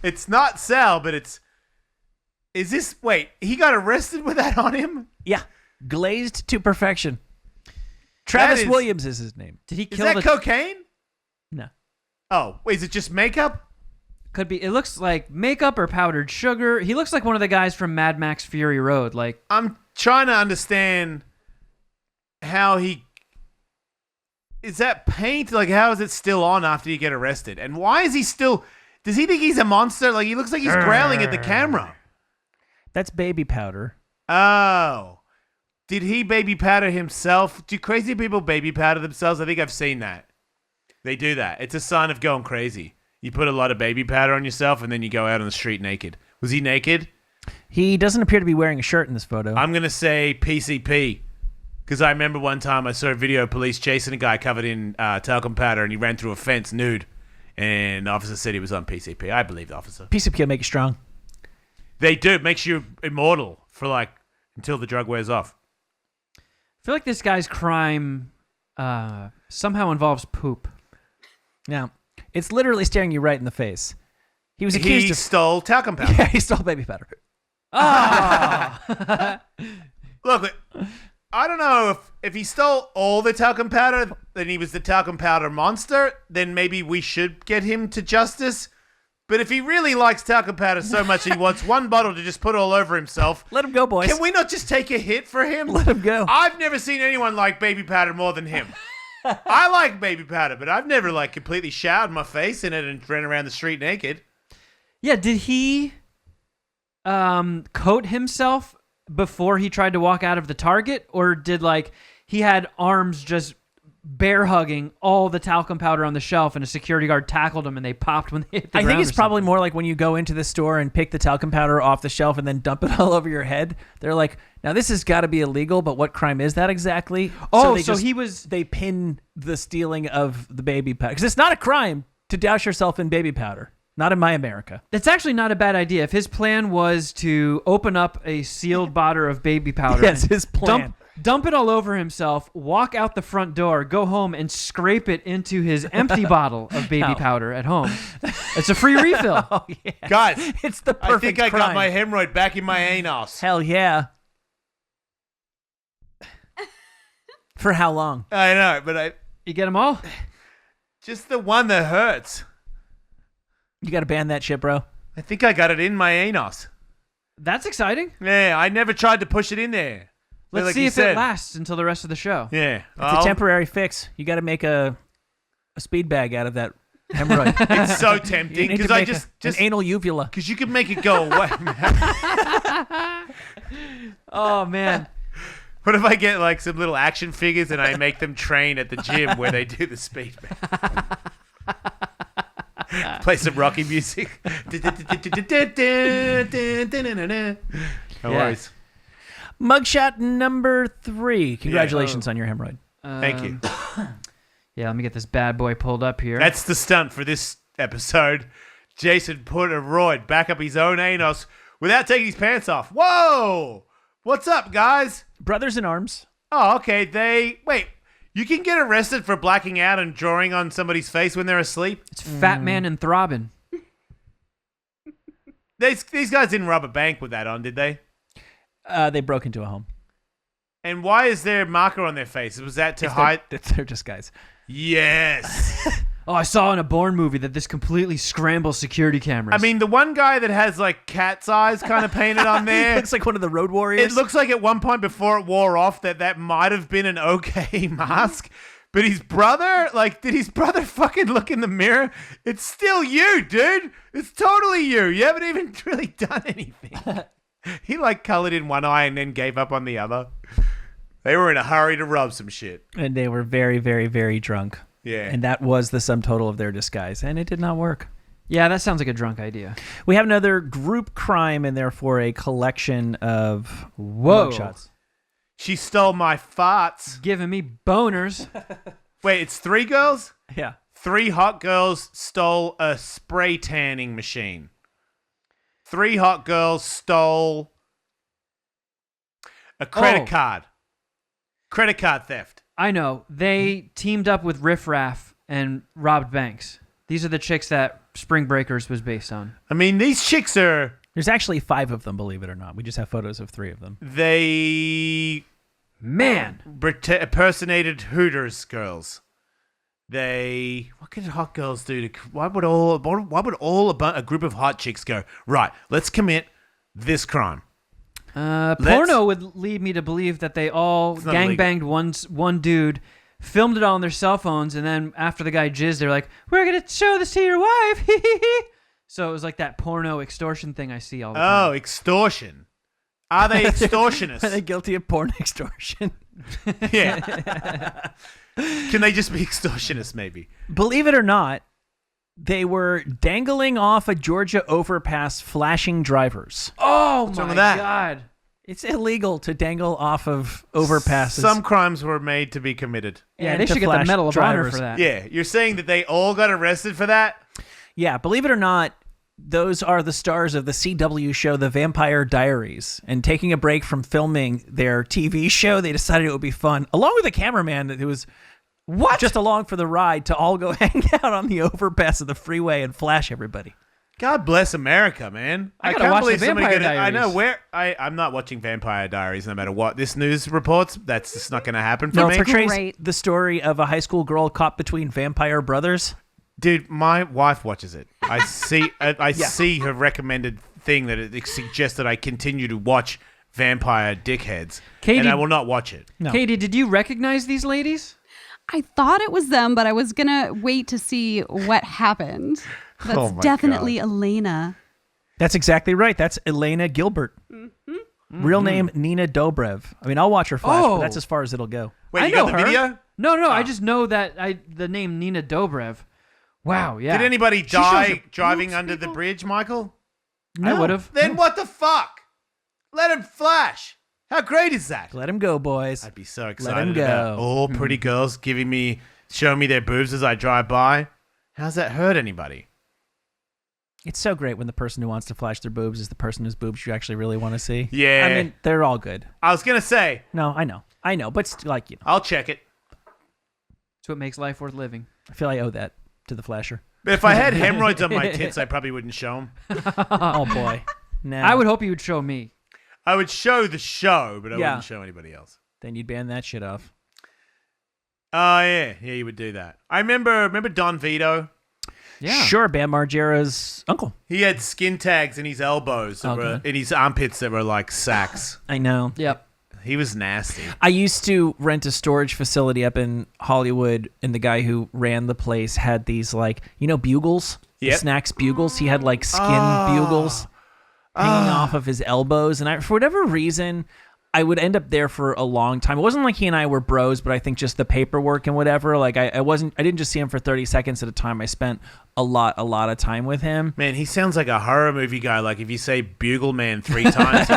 it's not Sal, but it's Is this... Wait, he got arrested with that on him? Yeah, glazed to perfection. Travis is- Williams is his name. Did he Is kill that the? cocaine? No. Oh, wait, is it just makeup? Could be. It looks like makeup or powdered sugar. He looks like one of the guys from Mad Max Fury Road. Like, I'm trying to understand how he... Is that paint? Like, how is it still on after you get arrested? And why is he still... Does he think he's a monster? Like, he looks like he's growling at the camera. That's baby powder. Oh. Did he baby powder himself? Do crazy people baby powder themselves? I think I've seen that. They do that. It's a sign of going crazy. You put a lot of baby powder on yourself and then you go out on the street naked. Was he naked? He doesn't appear to be wearing a shirt in this photo. I'm going to say PCP. Because I remember one time I saw a video of police chasing a guy covered in talcum powder and he ran through a fence nude. And the officer said he was on PCP. I believe the officer. PCP will make you strong. They do. It makes you immortal for like until the drug wears off. I feel like this guy's crime somehow involves poop. Now, it's literally staring you right in the face. He was accused He of... stole talcum powder. Yeah, he stole baby powder. Look, I don't know if he stole all the talcum powder, then he was the talcum powder monster, then maybe we should get him to justice. But if he really likes talcum powder so much he wants one bottle to just put all over himself, Let him go, boys. can we not just take a hit for him? Let him go. I've never seen anyone like baby powder more than him. I like baby powder, but I've never like completely showered my face in it and ran around the street naked. Yeah, did he coat himself before he tried to walk out of the Target, or did like he had arms just bear hugging all the talcum powder on the shelf and a security guard tackled him and they popped when they hit the I ground think it's or probably something? more like when you go into the store and pick the talcum powder off the shelf and then dump it all over your head. They're like, now this has got to be illegal, but what crime is that exactly? Oh, they so he was- They pin the stealing of the baby powder. Because it's not a crime to douse yourself in baby powder. Not in my America. That's actually not a bad idea. If his plan was to open up a sealed bottle of baby powder, Yes, and his plan. dump it all over himself, walk out the front door, go home, and scrape it into his empty bottle of baby No. powder at home. It's a free refill. Oh, yeah. Guys, It's the I perfect think I got crime. my hemorrhoid back in my anus. Hell yeah. For how long? I know, but You get them all? just the one that hurts. You got to ban that shit, bro. I think I got it in my anus. That's exciting. Yeah, I never tried to push it in there. Let's Like see you if said. it lasts until the rest of the show. Yeah. It's a temporary fix. You got to make a speed bag out of that hemorrhoid. It's so You tempting need to because I make just an anal uvula. because you could make it go away. Oh, man. What if I get like some little action figures and I make them train at the gym where they do the speed bag? Play some Rocky music. No worries. Mugshot number 3. Congratulations on your hemorrhoid. Thank you. Yeah, let me get this bad boy pulled up here. That's the stunt for this episode. Jason put a roid back up his own anus without taking his pants off. Whoa! What's up, guys? Brothers in arms. Oh, okay. Wait. You can get arrested for blacking out and drawing on somebody's face when they're asleep. It's Fat Man and Throbbing. These guys didn't rob a bank with that on, did they? They broke into a home. And why is there a marker on their face? Was that to hide? They're just guys. Yes. Oh, I saw in a Bourne movie that this completely scrambles security cameras. I mean, the one guy that has like cat's eyes kind of painted on there. Looks like one of the Road Warriors. It looks like at one point before it wore off that might have been an okay mask. But his brother, like, did his brother fucking look in the mirror? It's still you, dude. It's totally you. You haven't even really done anything. He like colored in one eye and then gave up on the other. They were in a hurry to rob some shit. And they were very, very, very drunk. Yeah. And that was the sum total of their disguise. And it did not work. yeah, that sounds like a drunk idea. We have another group crime and therefore a collection of Whoa. mugshots. She stole my farts. Giving me boners. Wait, it's 3 girls? Yeah. 3 hot girls stole a spray tanning machine. 3 hot girls stole a credit Oh. card. Credit card theft. I know. They teamed up with Riff Raff and robbed banks. These are the chicks that Spring Breakers was based on. I mean, these chicks are There's actually 5 of them, believe it or not. We just have photos of 3 of them. They Man. impersonated Hooters girls. What could hot girls do to? Why would a group of hot chicks go, right, let's commit this crime? Porno would lead me to believe that they all not gangbanged one dude, filmed it all on their cell phones, and then after the guy jizzed, they're like, "We're gonna show this to your wife." So it was like that porno extortion thing I see all the time. Oh, extortion. Are they extortionists? Are they guilty of porn extortion? Yeah. Can they just be extortionists, maybe? Believe it or not, they were dangling off a Georgia overpass flashing drivers. Oh wrong my with that? god! It's illegal to dangle off of overpasses. Some crimes were made to be committed. Yeah, and they to should get the flash Medal of Honor drivers. for that. Yeah, you're saying that they all got arrested for that? Yeah, believe it or not, those are the stars of the CW show The Vampire Diaries. And taking a break from filming their TV show, they decided it would be fun, along with a cameraman who was just along for the ride, to all go hang out on the overpass of the freeway and flash everybody. God bless America, man. I gotta can't watch believe the somebody Vampire I know Diaries. where I'm not watching Vampire Diaries no matter what this news reports. That's just not going to happen for No, me. it portrays Great. the story of a high school girl caught between vampire brothers. Dude, my wife watches it. I see see her recommended thing that it suggests that I continue to watch Vampire Dickheads, Katie- and I will not watch it. No. Katie, did you recognize these ladies? I thought it was them, but I was gonna wait to see what happened. That's Oh my definitely Elena. That's exactly right. That's Elena Gilbert. Real name Nina Dobrev. I mean, I'll watch her flash, but Oh. that's as far as it'll go. Wait, I you got know the her. video? No, I just know that the name Nina Dobrev. Wow, yeah. Did anybody She shows die her driving boobs, under the people? bridge, Michael? I would have. Then what the fuck? Let him flash. How great is that? Let him go, boys. I'd be so him excited go. about all pretty girls showing me their boobs as I drive by. How's that hurt anybody? It's so great when the person who wants to flash their boobs is the person whose boobs you actually really want to see. Yeah. I mean, they're all good. I was gonna say, No, I know, but like, you know, I'll check it. That's what makes life worth living. I feel I owe that to the flasher. But if I had hemorrhoids on my tits, I probably wouldn't show them. Oh boy, no. I would hope you would show me. I would show the show, but I Yeah. wouldn't show anybody else. Then you'd ban that shit off. Oh yeah, you would do that. I remember Don Vito. Yeah. Sure, Bam Margera's uncle. He had skin tags in his elbows, that were, in his armpits that were like sacks. I know. Yep. He was nasty. I used to rent a storage facility up in Hollywood, and the guy who ran the place had these, like, bugles? The Yep. snacks bugles. He had, like, skin bugles hanging off of his elbows. And for whatever reason, I would end up there for a long time. It wasn't like he and I were bros, but I think just the paperwork and whatever. Like, I didn't just see him for 30 seconds at a time. I spent a lot of time with him. Man, he sounds like a horror movie guy. Like if you say Bugle Man 3 times,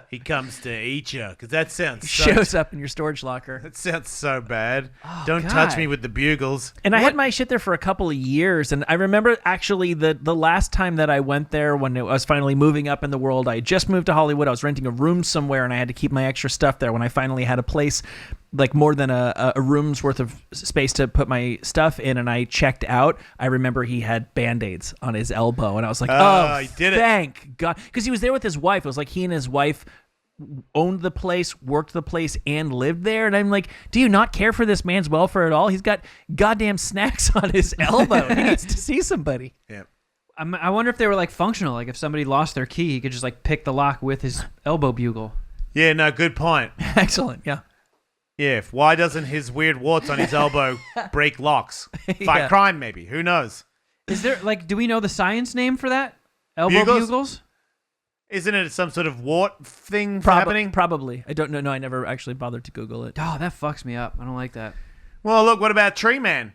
he comes to eat you. Because that sounds Shows up in your storage locker. that sounds so bad. Oh, Don't God. touch me with the bugles. And I had my shit there for a couple of years. And I remember actually the last time that I went there when I was finally moving up in the world, I had just moved to Hollywood. I was renting a room somewhere and I had to keep my extra stuff there. When I finally had a place, like more than a room's worth of space to put my stuff in, and I checked out, I remember he had Band-Aids on his elbow. And I was like, oh, he did it. thank God. Because he was there with his wife. It was like he and his wife owned the place, worked the place, and lived there. And I'm like, do you not care for this man's welfare at all? He's got goddamn snacks on his elbow. He needs to see somebody. Yeah. I wonder if they were like functional. Like if somebody lost their key, he could just like pick the lock with his elbow bugle. Yeah, no, good point. Excellent. Yeah. Yeah, why doesn't his weird warts on his elbow break locks? Fight Yeah. crime, maybe. Who knows? Is there like, do we know the science name for that? Elbow Bugles? bugles? Isn't it some sort of wart thing happening? Probably. I don't know. No, I never actually bothered to Google it. Oh, that fucks me up. I don't like that. Well, look, what about Tree Man?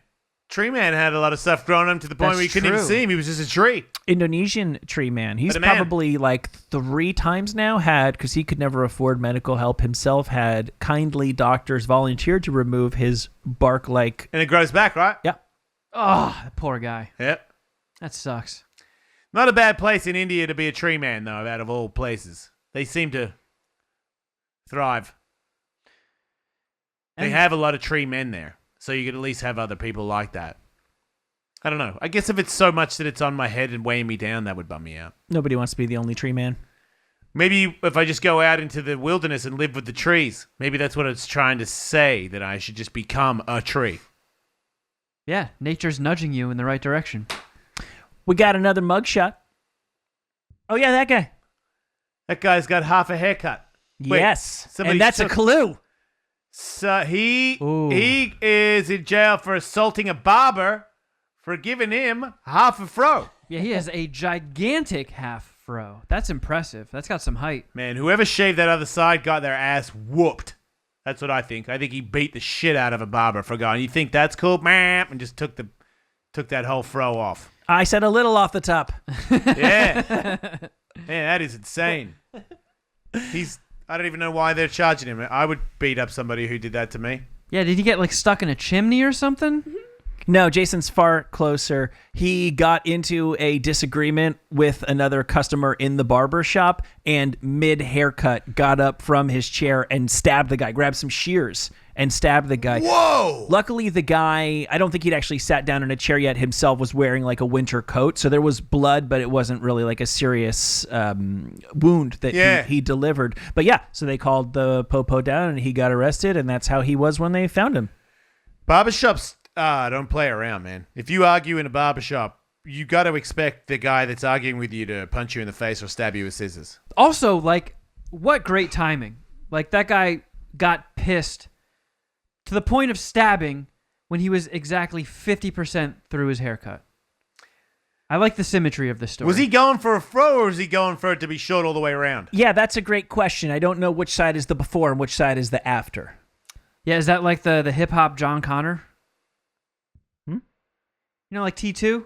Tree Man had a lot of stuff growing on him to the point That's where you couldn't even true. see him. He was just a tree. Indonesian tree man. He's But a man. probably like 3 times now because he could never afford medical help himself, had kindly doctors volunteer to remove his bark-like. And it grows back, right? Yeah. Oh, that poor guy. Yep. That sucks. Not a bad place in India to be a tree man, though, out of all places. They seem to thrive. They And- have a lot of tree men there. So you could at least have other people like that. I don't know. I guess if it's so much that it's on my head and weighing me down, that would bum me out. Nobody wants to be the only tree man. Maybe if I just go out into the wilderness and live with the trees, maybe that's what it's trying to say, that I should just become a tree. Yeah, nature's nudging you in the right direction. We got another mugshot. Oh, yeah, that guy. That guy's got half a haircut. Wait, yes. somebody And that's a took- clue. So he Ooh. is in jail for assaulting a barber for giving him half a fro. Yeah, he has a gigantic half fro. That's impressive. That's got some height. Man, whoever shaved that other side got their ass whooped. That's what I think. I think he beat the shit out of a barber for going, you think that's cool? Meh, and just took that whole fro off. I said a little off the top. Yeah. Man, that is insane. I don't even know why they're charging him. I would beat up somebody who did that to me. Yeah, did he get like stuck in a chimney or something? No, Jason's far closer. He got into a disagreement with another customer in the barber shop and mid-haircut got up from his chair and stabbed the guy, grabbed some shears and stabbed the guy. Whoa! Luckily, the guy, I don't think he'd actually sat down in a chair yet himself, was wearing like a winter coat. So there was blood, but it wasn't really like a serious wound that he delivered. But yeah, so they called the popo down and he got arrested, and that's how he was when they found him. Barbershops don't play around, man. If you argue in a barbershop, you got to expect the guy that's arguing with you to punch you in the face or stab you with scissors. Also, like, what great timing. Like, that guy got pissed to the point of stabbing when he was exactly 50% through his haircut. I like the symmetry of this story. Was he going for a fro or was he going for it to be short all the way around? Yeah, that's a great question. I don't know which side is the before and which side is the after. Yeah, is that like the hip-hop John Connor? You know, like T2?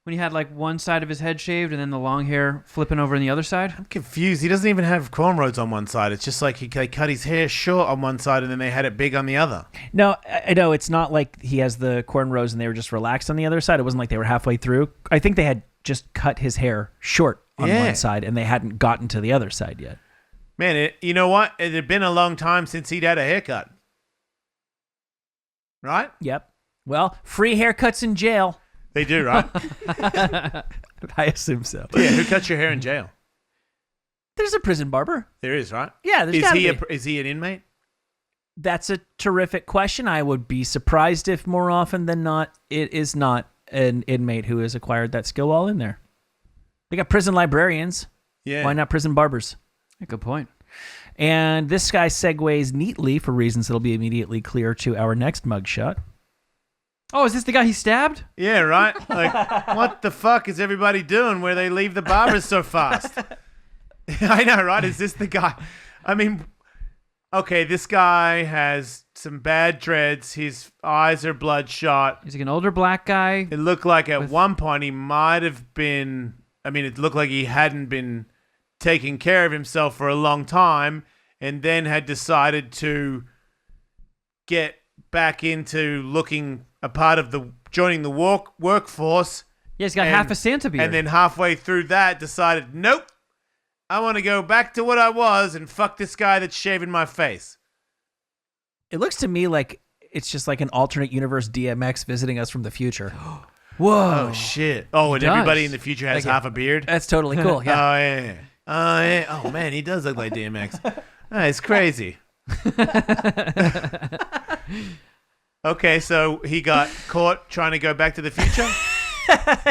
When he had like one side of his head shaved and then the long hair flipping over on the other side? I'm confused. He doesn't even have cornrows on one side. It's just like they cut his hair short on one side and then they had it big on the other. No, I know it's not like he has the cornrows and they were just relaxed on the other side. It wasn't like they were halfway through. I think they had just cut his hair short on one side and they hadn't gotten to the other side yet. Man, you know what? It had been a long time since he'd had a haircut. Right? Yep. Well, free haircuts in jail. They do, right? I assume so. Yeah, who cuts your hair in jail? There's a prison barber. There is, right? Yeah, there's Is he an inmate? That's a terrific question. I would be surprised if more often than not it is not an inmate who has acquired that skill while in there. They got prison librarians. Yeah. Why not prison barbers? Good point. And this guy segues neatly for reasons that'll be immediately clear to our next mugshot. Oh, is this the guy he stabbed? Yeah, right? Like, what the fuck is everybody doing where they leave the barbers so fast? I know, right? Is this the guy? I mean, okay, this guy has some bad dreads. His eyes are bloodshot. He's like an older black guy. It looked like at one point he might have been, it looked like he hadn't been taking care of himself for a long time and then had decided to get back into looking a part of joining the workforce. Yeah, he's got half a Santa beard. And then halfway through that decided, nope, I want to go back to what I was and fuck this guy that's shaving my face. It looks to me like it's just like an alternate universe DMX visiting us from the future. Whoa. Oh, shit. Oh, and does. everybody in the future has half a beard? That's totally cool. Yeah. Oh, yeah. Oh, yeah. Oh, man, he does look like DMX. Oh, it's crazy. Okay, so he got caught trying to go back to the future?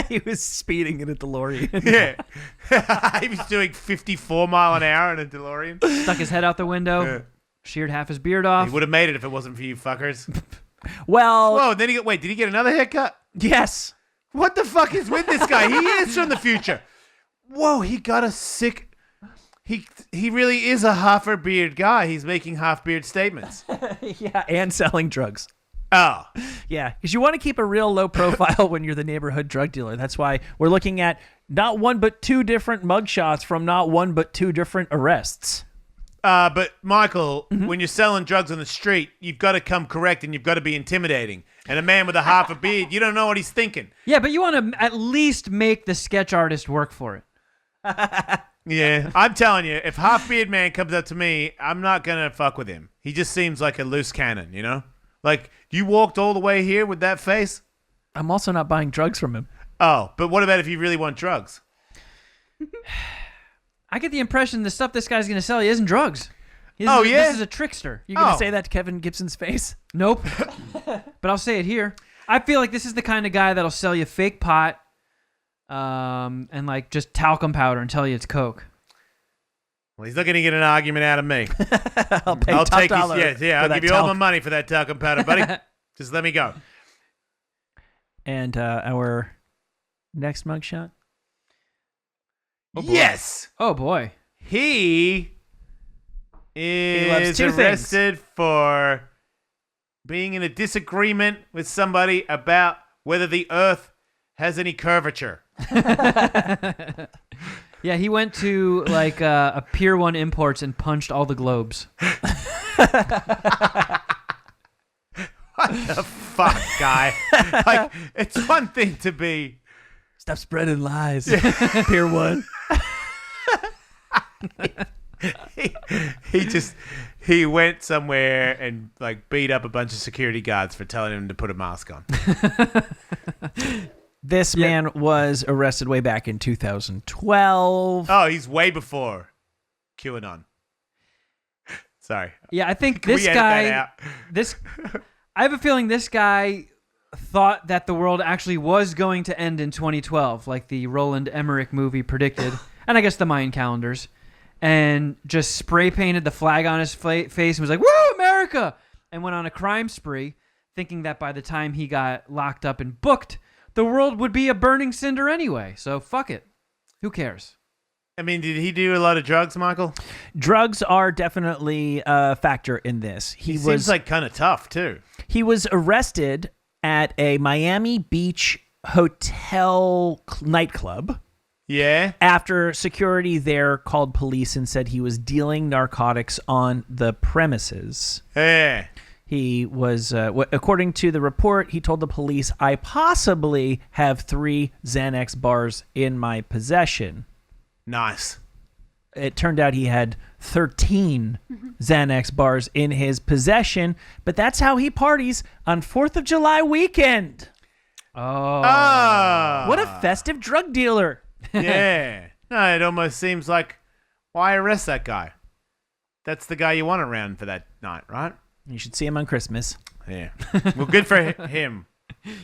He was speeding in a DeLorean. Yeah. He was doing 54 mile an hour in a DeLorean. Stuck his head out the window, sheared half his beard off. He would have made it if it wasn't for you fuckers. Well, Whoa, then did he get another haircut? yes. What the fuck is with this guy? He is from the future. Whoa, he got a sick... He really is a half-beard guy. He's making half-beard statements. Yeah, and selling drugs. Oh. Yeah, because you want to keep a real low profile when you're the neighborhood drug dealer. That's why we're looking at not one but two different mugshots from not one but two different arrests. But Michael, when you're selling drugs on the street, you've got to come correct and you've got to be intimidating. And a man with a half a beard, you don't know what he's thinking. Yeah, but you want to at least make the sketch artist work for it. Yeah, I'm telling you, if half beard man comes up to me, I'm not gonna fuck with him. He just seems like a loose cannon, you know? Like, you walked all the way here with that face? I'm also not buying drugs from him. Oh, but what about if you really want drugs? I get the impression the stuff this guy's going to sell you isn't drugs. Oh, yeah? This is a trickster. You gonna Oh. say that to Kevin Gibson's face? Nope. But I'll say it here. I feel like this is the kind of guy that'll sell you fake pot and like just talcum powder and tell you it's Coke. Well, he's not going to get an argument out of me. I'll pay I'll top take dollar. his, yeah, for I'll that give you all talc. my money for that talcum powder, buddy. Just let me go. And our next mugshot. Yes! Oh boy. He loves is two things. arrested for being in a disagreement with somebody about whether the earth has any curvature. Yeah, he went to like a Pier 1 Imports and punched all the globes. What the fuck, guy? Like, it's one thing to be... Stop spreading lies. Pier 1. He went somewhere and like beat up a bunch of security guards for telling him to put a mask on. This man was arrested way back in 2012. Oh, he's way before QAnon. Sorry. Yeah, I think Can this we edit that guy. out? I have a feeling this guy thought that the world actually was going to end in 2012, like the Roland Emmerich movie predicted, and I guess the Mayan calendars, and just spray painted the flag on his face and was like, "Woo, America!" and went on a crime spree, thinking that by the time he got locked up and booked, the world would be a burning cinder anyway. So fuck it. Who cares? I mean, did he do a lot of drugs, Michael? Drugs are definitely a factor in this. He seems like kind of tough, too. He was arrested at a Miami Beach hotel nightclub Yeah? after security there called police and said he was dealing narcotics on the premises. Yeah. He was, according to the report, he told the police, "I possibly have 3 Xanax bars in my possession." Nice. It turned out he had 13 Xanax bars in his possession, but that's how he parties on 4th of July weekend. Oh. What a festive drug dealer. Yeah. No, it almost seems like, why arrest that guy? That's the guy you want around for that night, right? You should see him on Christmas. Yeah. Well, good for him,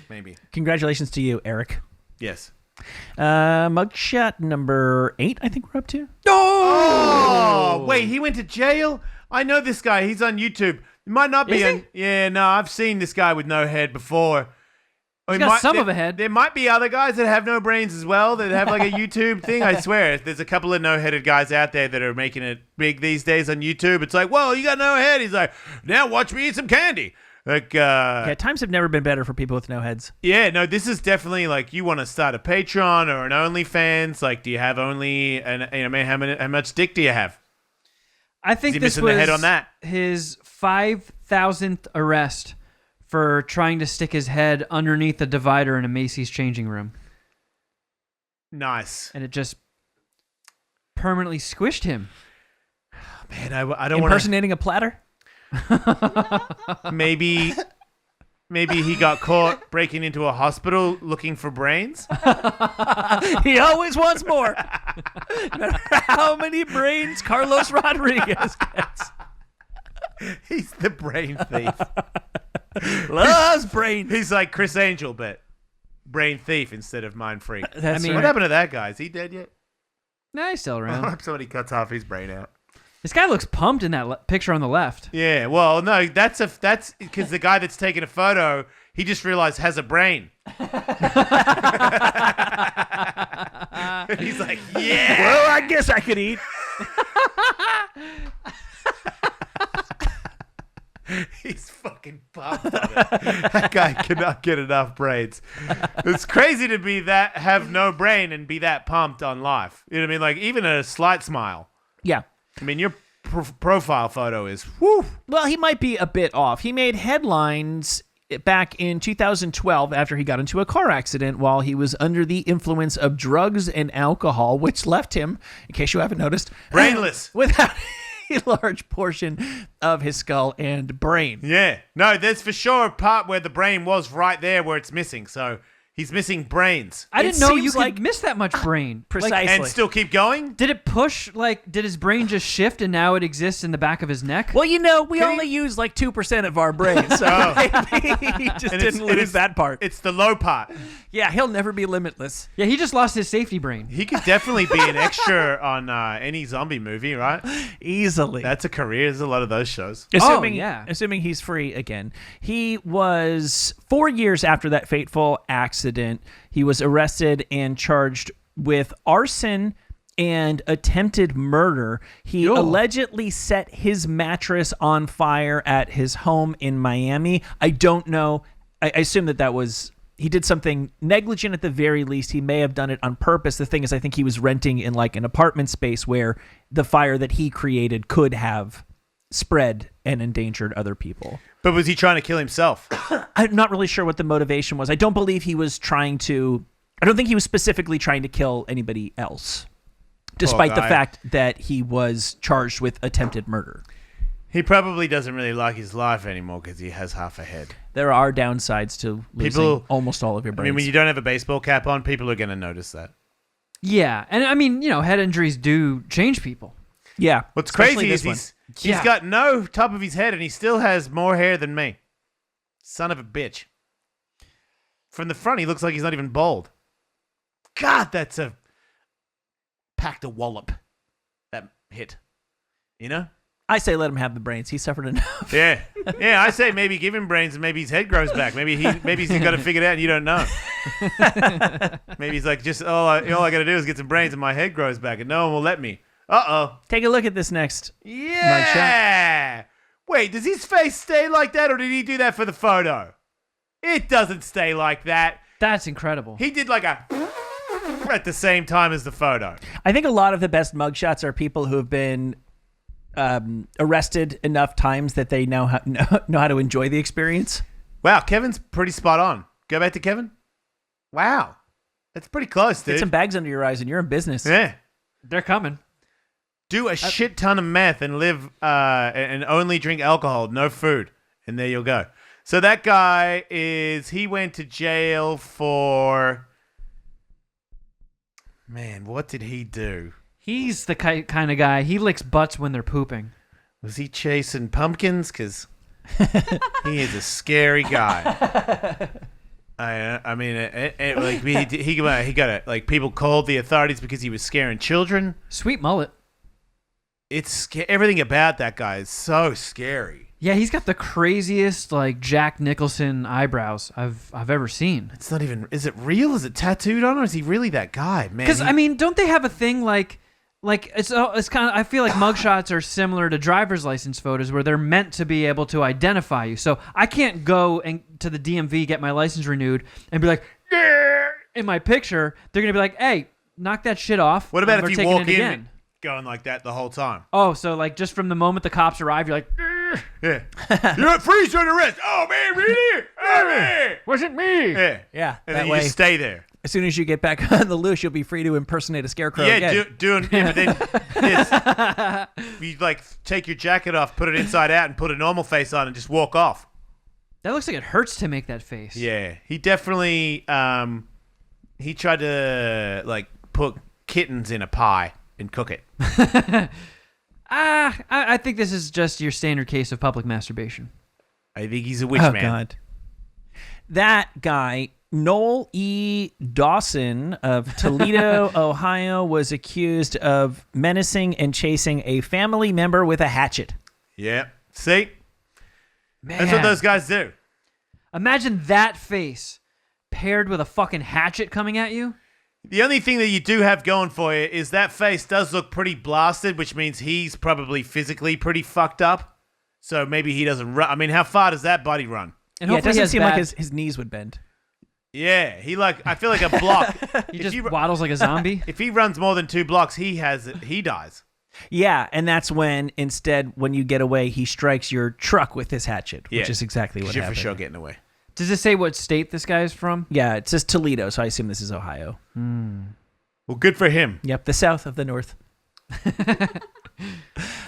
maybe. Congratulations to you, Eric. Yes. Mugshot number 8, I think we're up to. Oh, wait, he went to jail? I know this guy. He's on YouTube. It might not be Is he? on... Yeah, no, I've seen this guy with no head before. Or He's he got some there- of a head. There might be other guys that have no brains as well that have like a YouTube thing. I swear, there's a couple of no-headed guys out there that are making it big these days on YouTube. It's like, whoa, you got no head. He's like, now watch me eat some candy. Like, Yeah, times have never been better for people with no heads. yeah, no, this is definitely like you want to start a Patreon or an OnlyFans. Like, do you have only, how much dick do you have? I think Is he this missing was the head on that? his 5,000th arrest for trying to stick his head underneath a divider in a Macy's changing room. Nice. And it just permanently squished him. Man, I don't want to. Impersonating a platter? Maybe he got caught breaking into a hospital looking for brains. He always wants more. No matter how many brains Carlos Rodriguez gets. He's the brain thief. Loves brains. He's like Chris Angel, but brain thief instead of mind freak. That's What right. happened to that guy? Is he dead yet? Nah, he's still I around. hope somebody cuts off his brain out. This guy looks pumped in that picture on the left. Yeah, well, no, that's because the guy that's taking a photo, he just realized has a brain. He's like, yeah. Well, I guess I could eat. He's fucking pumped on it. That guy cannot get enough brains. It's crazy to have no brain and be that pumped on life. You know what I mean? Like even a slight smile. Yeah. I mean, your profile photo is whoo. Well, he might be a bit off. He made headlines back in 2012 after he got into a car accident while he was under the influence of drugs and alcohol, which left him, in case you haven't noticed, Brainless. without large portion of his skull and brain. Yeah. No, there's for sure a part where the brain was right there where it's missing. So he's missing brains. I didn't know you seems like- could miss that much brain. Precisely. And still keep going? Did it push, did his brain just shift and now it exists in the back of his neck? Well, we only use like 2% of our brains, so Oh. maybe he just And didn't lose that part. It's the low part. Yeah, he'll never be limitless. Yeah, he just lost his safety brain. He could definitely be an extra on any zombie movie, right? Easily. That's a career. There's a lot of those shows. Assuming he's free again. He was 4 years after that fateful accident. He was arrested and charged with arson and attempted murder. He allegedly set his mattress on fire at his home in Miami. I don't know. I assume that was... He did something negligent at the very least. He may have done it on purpose. The thing is, I think he was renting in like an apartment space where the fire that he created could have spread and endangered other people. But was he trying to kill himself? I'm not really sure what the motivation was. I don't believe he was I don't think he was specifically trying to kill anybody else, despite the fact that he was charged with attempted murder. He probably doesn't really like his life anymore because he has half a head. There are downsides to losing almost all of your brains. I mean, when you don't have a baseball cap on, people are going to notice that. Yeah, and I mean, head injuries do change people. Yeah. What's especially crazy is this he's got no top of his head and he still has more hair than me. Son of a bitch. From the front, he looks like he's not even bald. God, that's packed a wallop. That hit. You know? I say let him have the brains. He suffered enough. Yeah. Yeah, I say maybe give him brains and maybe his head grows back. Maybe he's got it figured out and you don't know. Maybe he's like, just all I got to do is get some brains and my head grows back and no one will let me. Uh-oh. Take a look at this next. Yeah. Wait, does his face stay like that or did he do that for the photo? It doesn't stay like that. That's incredible. He did like a at the same time as the photo. I think a lot of the best mugshots are people who have been arrested enough times that they know how to enjoy the experience. Wow, Kevin's pretty spot on. Go back to Kevin. Wow. That's pretty close, dude. Get some bags under your eyes and you're in business. Yeah. They're coming. Do a shit ton of meth and live and only drink alcohol, no food. And there you'll go. So that guy he went to jail for... Man, what did he do? He's the kind of guy, he licks butts when they're pooping. Was he chasing pumpkins? Because he is a scary guy. I mean, he got it. Like people called the authorities because he was scaring children. Sweet mullet. Everything about that guy is so scary. Yeah, he's got the craziest Jack Nicholson eyebrows I've ever seen. It's not even. Is it real? Is it tattooed on, or is he really that guy? Man. Because I mean, don't they have a thing like it's kind of? I feel like mugshots are similar to driver's license photos, where they're meant to be able to identify you. So I can't go to the DMV, get my license renewed, and be like, yeah, in my picture. They're gonna be like, hey, knock that shit off. What about we're if you taking walk it in again. going like that the whole time? Oh, so just from the moment the cops arrive, you're like. Yeah. You're not freeze under arrest. Oh, man, really? Oh, man. Wasn't me. Yeah. Yeah. And that then way, you just stay there. as soon as you get back on the loose, you'll be free to impersonate a scarecrow again. But then you take your jacket off, put it inside out, and put a normal face on and just walk off. That looks like it hurts to make that face. Yeah. He definitely, he tried to, put kittens in a pie and cook it. I think this is just your standard case of public masturbation. I think he's a witch Oh, man. God. That guy, Noel E. Dawson of Toledo, Ohio, was accused of menacing and chasing a family member with a hatchet. Yeah. See? Man. That's what those guys do. Imagine that face paired with a fucking hatchet coming at you. The only thing that you do have going for you is that face does look pretty blasted, which means he's probably physically pretty fucked up. So maybe he doesn't run. I mean, how far does that body run? And Yeah, it hopefully he doesn't has seem bad, like his knees would bend. Yeah, I feel like a block. he just waddles like a zombie. If he runs more than 2 blocks, he dies. Yeah, and that's when, instead, when you get away, he strikes your truck with his hatchet, Yeah. which is exactly what You're happened. for sure getting away. Does it say what state this guy is from? Yeah, it says Toledo, so I assume this is Ohio. Well, good for him. Yep, the south of the north.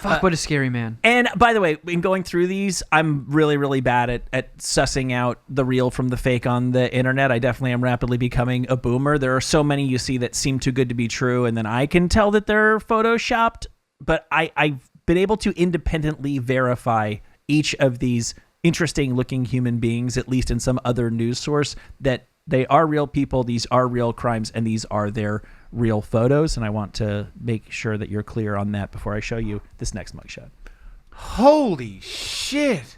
Fuck, what a scary man. And by the way, in going through these, I'm really, really bad at sussing out the real from the fake on the internet. I definitely am rapidly becoming a boomer. There are so many you see that seem too good to be true, and then I can tell that they're photoshopped. But I've been able to independently verify each of these interesting-looking human beings, at least in some other news source, that they are real people, these are real crimes, and these are their real photos. And I want to make sure that you're clear on that before I show you this next mugshot. Holy shit.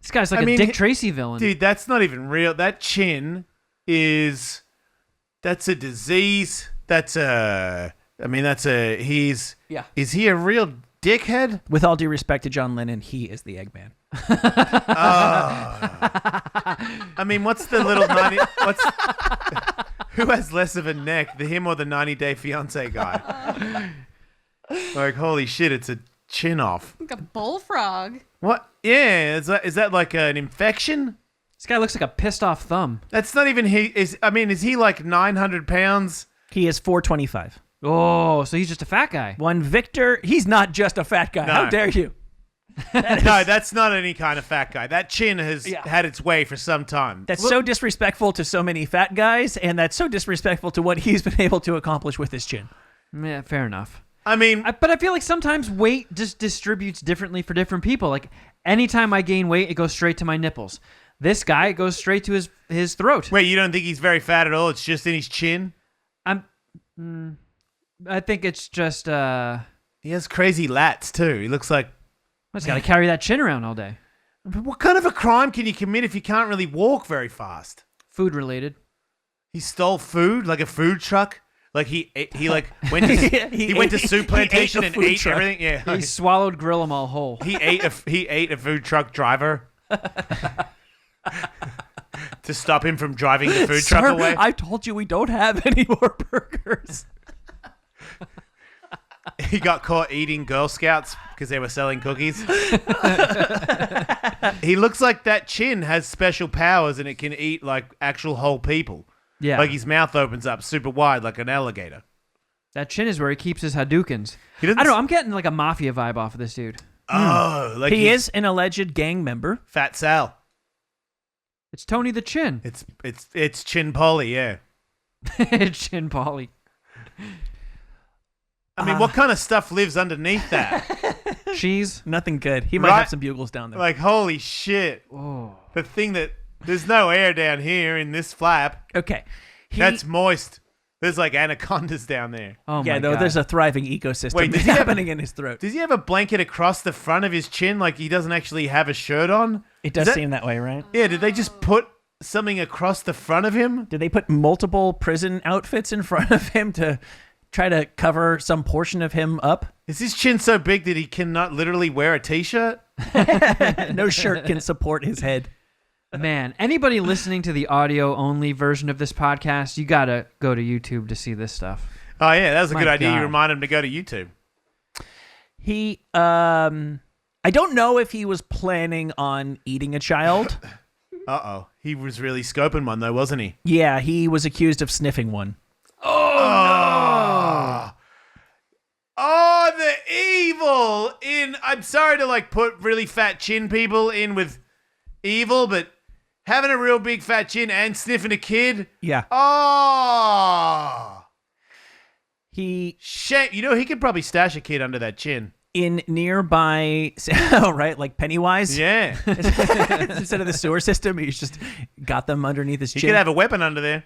This guy's like a Dick Tracy villain. Dude, that's not even real. That chin is... That's a disease. Is he a real dickhead? With all due respect to John Lennon, he is the Eggman. I mean, what's the little 90... Who has less of a neck, him or the 90-Day Fiancé guy? Like, holy shit, it's a chin off. Like a bullfrog. What? Yeah, is that like an infection? This guy looks like a pissed off thumb. That's not even is he like 900 pounds? He is 425. Oh, so he's just a fat guy. One Victor, he's not just a fat guy. No. How dare you? No, that's not any kind of fat guy. That chin has had its way for some time. That's so disrespectful to so many fat guys, and that's so disrespectful to what he's been able to accomplish with his chin. Yeah, fair enough. I mean... but I feel like sometimes weight just distributes differently for different people. Like, anytime I gain weight, it goes straight to my nipples. This guy, it goes straight to his throat. Wait, you don't think he's very fat at all? It's just in his chin? I think it's just... He has crazy lats, too. He looks like... I just got to carry that chin around all day. What kind of a crime can you commit if you can't really walk very fast? Food related. He stole food, like a food truck. Like he like went to he went to Soup Plantation and ate truck. everything. Yeah, He swallowed Grill 'em all whole. he ate a food truck driver to stop him from driving the food truck away. I told you we don't have any more burgers. He got caught eating Girl Scouts because they were selling cookies. He looks like that chin has special powers and it can eat like actual whole people. Yeah. Like his mouth opens up super wide like an alligator. That chin is where he keeps his Hadoukens. He doesn't I don't know. I'm getting like a mafia vibe off of this dude. Oh, like He he's is an alleged gang member. Fat Sal. It's Tony the Chin. It's Chin Polly, yeah. Chin Polly. I mean, what kind of stuff lives underneath that? She's nothing good. He might Right? have some bugles down there. Like, holy shit. Oh. The thing that... There's no air down here in this flap. Okay. That's moist. There's like anacondas down there. Oh yeah, my though God. there's a thriving ecosystem Wait, does that's he have happening in his throat. Does he have a blanket across the front of his chin like he doesn't actually have a shirt on? It does seem that way, right? Yeah, did they just put something across the front of him? Did they put multiple prison outfits in front of him to try to cover some portion of him up? Is his chin so big that he cannot literally wear a t-shirt? No shirt can support his head. Man, anybody listening to the audio-only version of this podcast, you got to go to YouTube to see this stuff. Oh, yeah, that was a My good idea. You God. remind him to go to YouTube. He, I don't know if he was planning on eating a child. Uh-oh. He was really scoping one, though, wasn't he? Yeah, he was accused of sniffing one. Oh, the evil in... I'm sorry to, like, put really fat chin people in with evil, but having a real big fat chin and sniffing a kid... Yeah. Oh! He, Shame. You know, he could probably stash a kid under that chin. in nearby, oh, right, like Pennywise? Yeah. Instead of the sewer system, he's just got them underneath his He chin. could have a weapon under there.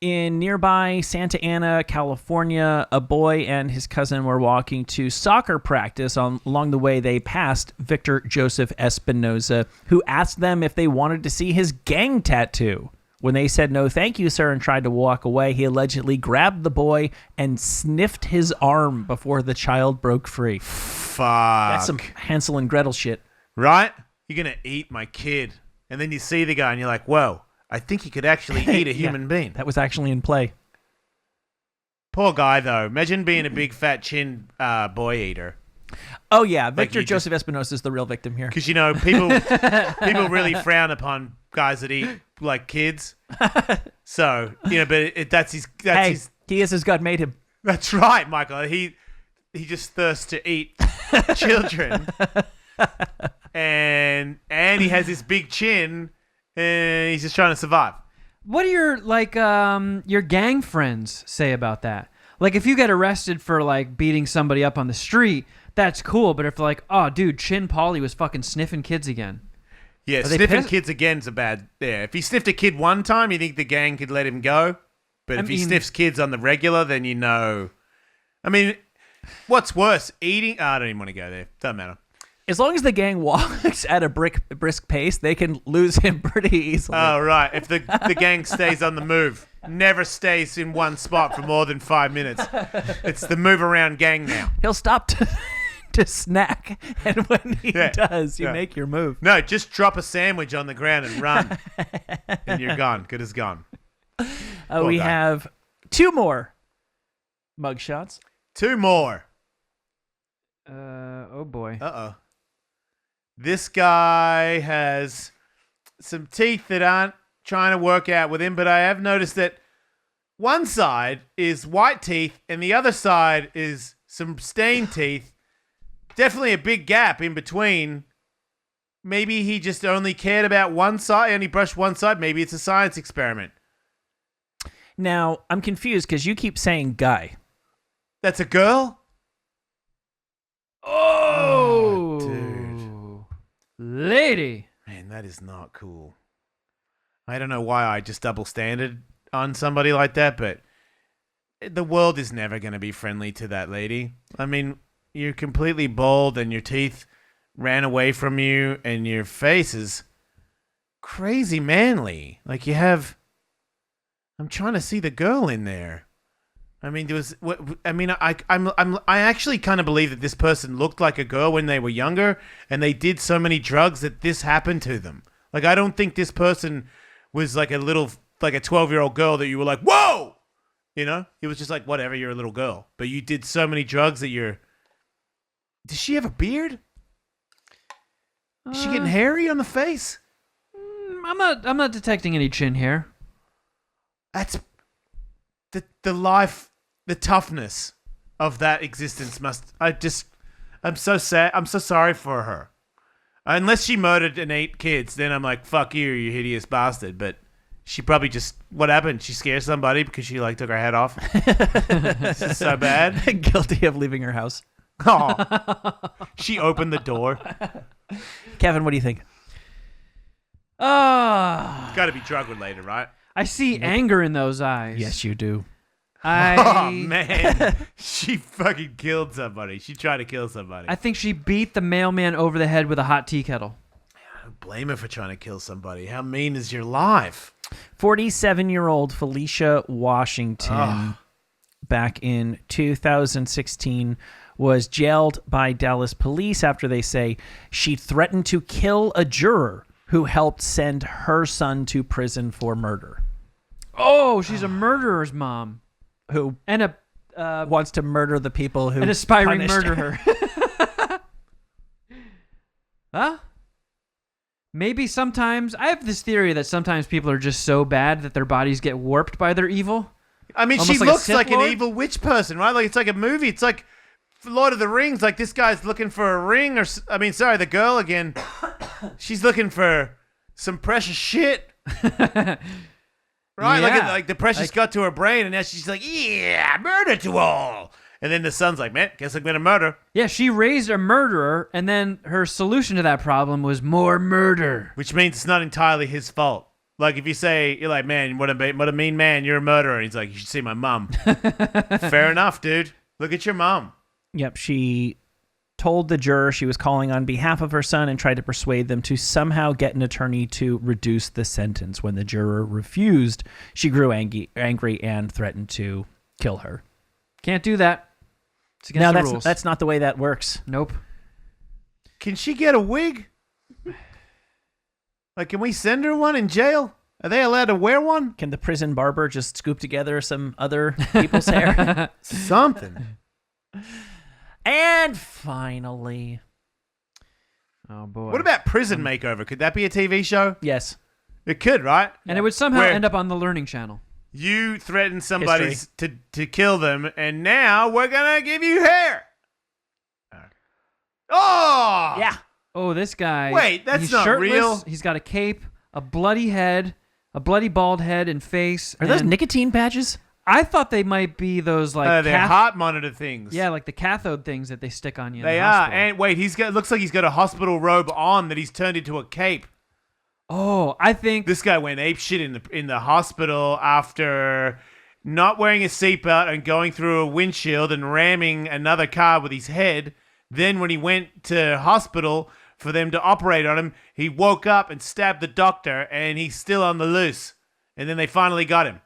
In nearby Santa Ana, California, a boy and his cousin were walking to soccer practice. Along the way, they passed Victor Joseph Espinoza, who asked them if they wanted to see his gang tattoo. When they said no thank you, sir, and tried to walk away, he allegedly grabbed the boy and sniffed his arm before the child broke free. Fuck. That's some Hansel and Gretel shit. Right? You're going to eat my kid. And then you see the guy and you're like, whoa, I think he could actually eat a human being. That was actually in play. Poor guy, though. Imagine being a big fat chin boy eater. Oh, yeah. Victor you Joseph Espinosa is the real victim here. Because, you know, people really frown upon guys that eat like kids. So, you know, but that's his... He is as God made him. That's right, Michael. He just thirsts to eat children, and he has this big chin, and he's just trying to survive. What do your gang friends say about that? Like, if you get arrested for like beating somebody up on the street, that's cool. But if like, oh, dude, Chin Pauly was fucking sniffing kids again. Yeah, Are they sniffing pissed? kids again's a bad. Yeah, if he sniffed a kid one time, you think the gang could let him go. But if he sniffs kids on the regular, then you know. I mean, what's worse, eating? I don't even want to go there. Doesn't matter. As long as the gang walks at a brisk pace, they can lose him pretty easily. Oh, right. If the gang stays on the move, never stays in one spot for more than 5 minutes. It's the move around gang now. He'll stop to snack, and when he does, you make your move. No, just drop a sandwich on the ground and run. And you're gone. Good as gone. We have 2 more mugshots. 2 more. Oh boy. Uh-oh. This guy has some teeth that aren't trying to work out with him, but I have noticed that one side is white teeth and the other side is some stained teeth. Definitely a big gap in between. Maybe he just only cared about one side, only brushed one side. Maybe it's a science experiment. Now, I'm confused because you keep saying guy. That's a girl? Oh, dude. Lady. Man, that is not cool. I don't know why I just double standard on somebody like that, but the world is never going to be friendly to that lady. I mean, you're completely bald and your teeth ran away from you and your face is crazy manly. Like you have... I'm trying to see the girl in there. I mean, I actually kind of believe that this person looked like a girl when they were younger, and they did so many drugs that this happened to them. Like, I don't think this person was like a 12-year-old girl that you were like, whoa, you know? It was just like, whatever, you're a little girl, but you did so many drugs that you're. Does she have a beard? Is she getting hairy on the face? I'm not detecting any chin hair. That's the life, the toughness of that existence I'm so sad. I'm so sorry for her. Unless she murdered and ate kids, then I'm like, fuck you, you hideous bastard. But she probably just, what happened? She scared somebody because she like took her head off. This is so bad. Guilty of leaving her house. Oh, she opened the door. Kevin, what do you think? Got to be drug related, right? I see anger in those eyes. Yes, you do. Oh, man. She fucking killed somebody. She tried to kill somebody. I think she beat the mailman over the head with a hot tea kettle. I don't blame her for trying to kill somebody. How mean is your life? 47-year-old Felicia Washington, back in 2016, was jailed by Dallas police after they say she threatened to kill a juror who helped send her son to prison for murder. Oh, she's a murderer's mom. Who and wants to murder the people who an aspiring punished murderer. Huh? Maybe sometimes I have this theory that sometimes people are just so bad that their bodies get warped by their evil. I mean, Almost she like a looks Sith like Lord? an evil witch person, right? Like it's like a movie. It's like Lord of the Rings. Like this guy's looking for a ring, the girl again. She's looking for some precious shit. Right? Yeah. Like the precious got to her brain, and now she's like, yeah, murder to all. And then the son's like, man, guess I'm going to murder. Yeah, she raised a murderer, and then her solution to that problem was more murder. Which means it's not entirely his fault. Like if you say, you're like, man, what a mean man, you're a murderer. And he's like, you should see my mom. Fair enough, dude. Look at your mom. Yep, she told the juror she was calling on behalf of her son and tried to persuade them to somehow get an attorney to reduce the sentence. When the juror refused, she grew angry and threatened to kill her. Can't do that. It's against the rules. That's not the way that works. Nope. Can she get a wig? Like, can we send her one in jail? Are they allowed to wear one? Can the prison barber just scoop together some other people's hair? Something. And finally, Oh boy. What about Prison Makeover? Could that be a TV show? yes. It could, right? And it would somehow Where- end up on the Learning Channel. You threatened somebody to kill them, and now we're going to give you hair. Oh! Yeah. Oh, this guy. Wait, that's he's not shirtless, real. He's got a cape, a bloody head, a bloody bald head and face. Are those and nicotine patches? I thought they might be those like They're heart monitor things. yeah, like the cathode things that they stick on you. They in the are. hospital. And wait, looks like he's got a hospital robe on that he's turned into a cape. Oh, I think This guy went ape shit in the hospital after not wearing a seatbelt and going through a windshield and ramming another car with his head. Then when he went to hospital for them to operate on him, he woke up and stabbed the doctor, and he's still on the loose. And then they finally got him.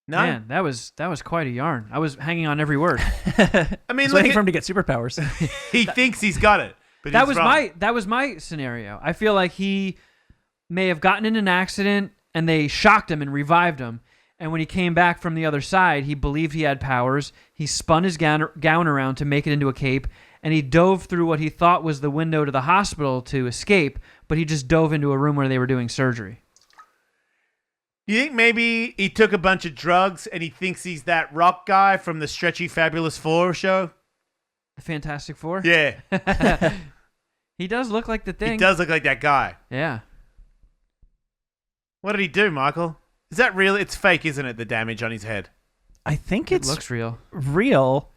No? man, that was quite a yarn. I was hanging on every word. I mean, He's look, waiting for him to get superpowers. he thinks he's got it. But that he's was wrong. that was my scenario. I feel like he may have gotten in an accident and they shocked him and revived him. And when he came back from the other side, he believed he had powers. He spun his gown around to make it into a cape, and he dove through what he thought was the window to the hospital to escape, but he just dove into a room where they were doing surgery. You think maybe he took a bunch of drugs and he thinks he's that rock guy from the Stretchy Fabulous Four show? The Fantastic Four? Yeah. He does look like the thing. He does look like that guy. Yeah. What did he do, Michael? Is that real? It's fake, isn't it, the damage on his head? I think It it's looks real. real.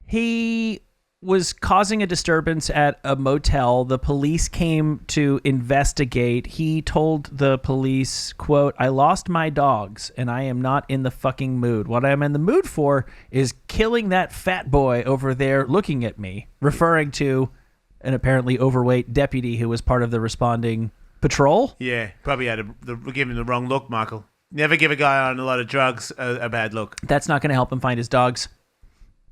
He was causing a disturbance at a motel. The police came to investigate. He told the police, quote, "I lost my dogs and I am not in the fucking mood. What I'm in the mood for is killing that fat boy over there looking at me," referring to an apparently overweight deputy who was part of the responding patrol. Yeah, probably had give him the wrong look, Michael. Never give a guy on a lot of drugs a bad look. That's not going to help him find his dogs.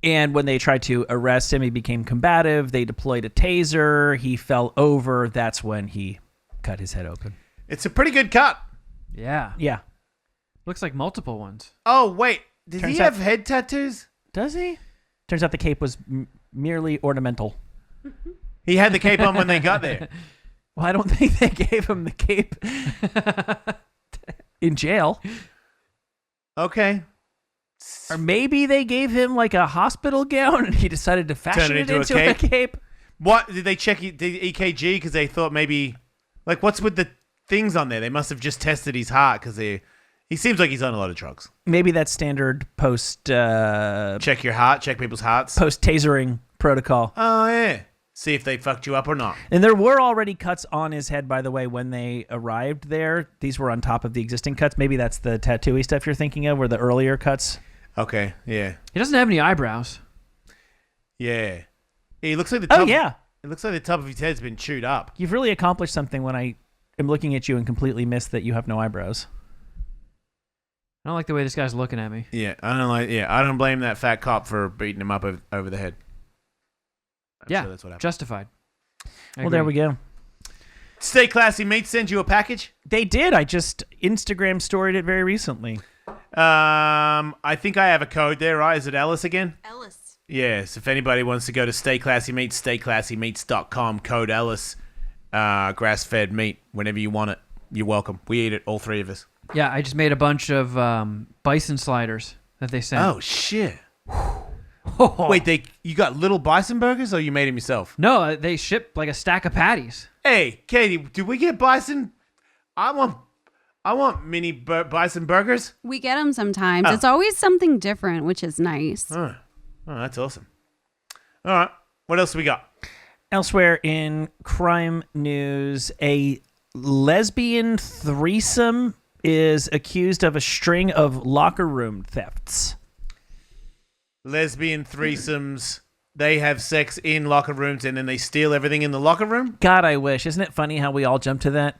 And when they tried to arrest him, he became combative. They deployed a taser. He fell over. That's when he cut his head open. It's a pretty good cut. Yeah. Yeah. Looks like multiple ones. Oh, wait. Did Turns he out- have head tattoos? Does he? Turns out the cape was merely ornamental. He had the cape on when they got there. Well, I don't think they gave him the cape in jail. Okay. Or maybe they gave him like a hospital gown and he decided to fashion it into a cape. What? Did they check the EKG because they thought maybe... Like, what's with the things on there? They must have just tested his heart because he seems like he's on a lot of drugs. Maybe that's standard post Check your heart. Check people's hearts. tasering protocol. Oh, yeah. See if they fucked you up or not. And there were already cuts on his head, by the way, when they arrived there. These were on top of the existing cuts. Maybe that's the tattooy stuff you're thinking of, were the earlier cuts. Okay, yeah. He doesn't have any eyebrows. Yeah. He looks like the top... Oh, yeah. It looks like the top of his head's been chewed up. You've really accomplished something when I am looking at you and completely miss that you have no eyebrows. I don't like the way this guy's looking at me. Yeah, I don't blame that fat cop for beating him up over the head. I'm Yeah, sure that's what happened. justified. Well, there we go. Stay Classy Meat send you a package. They did. I just Instagram storied it very recently. I think I have a code there, right? Is it Ellis again? Ellis. Yes. If anybody wants to go to Stay Classy Meats, stayclassymeats.com, code Ellis, grass-fed meat. Whenever you want it, you're welcome. We eat it, all three of us. Yeah, I just made a bunch of bison sliders that they sent. Oh shit! Wait, you got little bison burgers, or you made them yourself? No, they shipped like a stack of patties. Hey, Katie, did we get bison? I want mini bison burgers. We get them sometimes. Oh. It's always something different, which is nice. Oh, that's awesome. All right, what else we got? Elsewhere in crime news, a lesbian threesome is accused of a string of locker room thefts. Lesbian threesomes. They have sex in locker rooms and then they steal everything in the locker room? God, I wish. Isn't it funny how we all jump to that?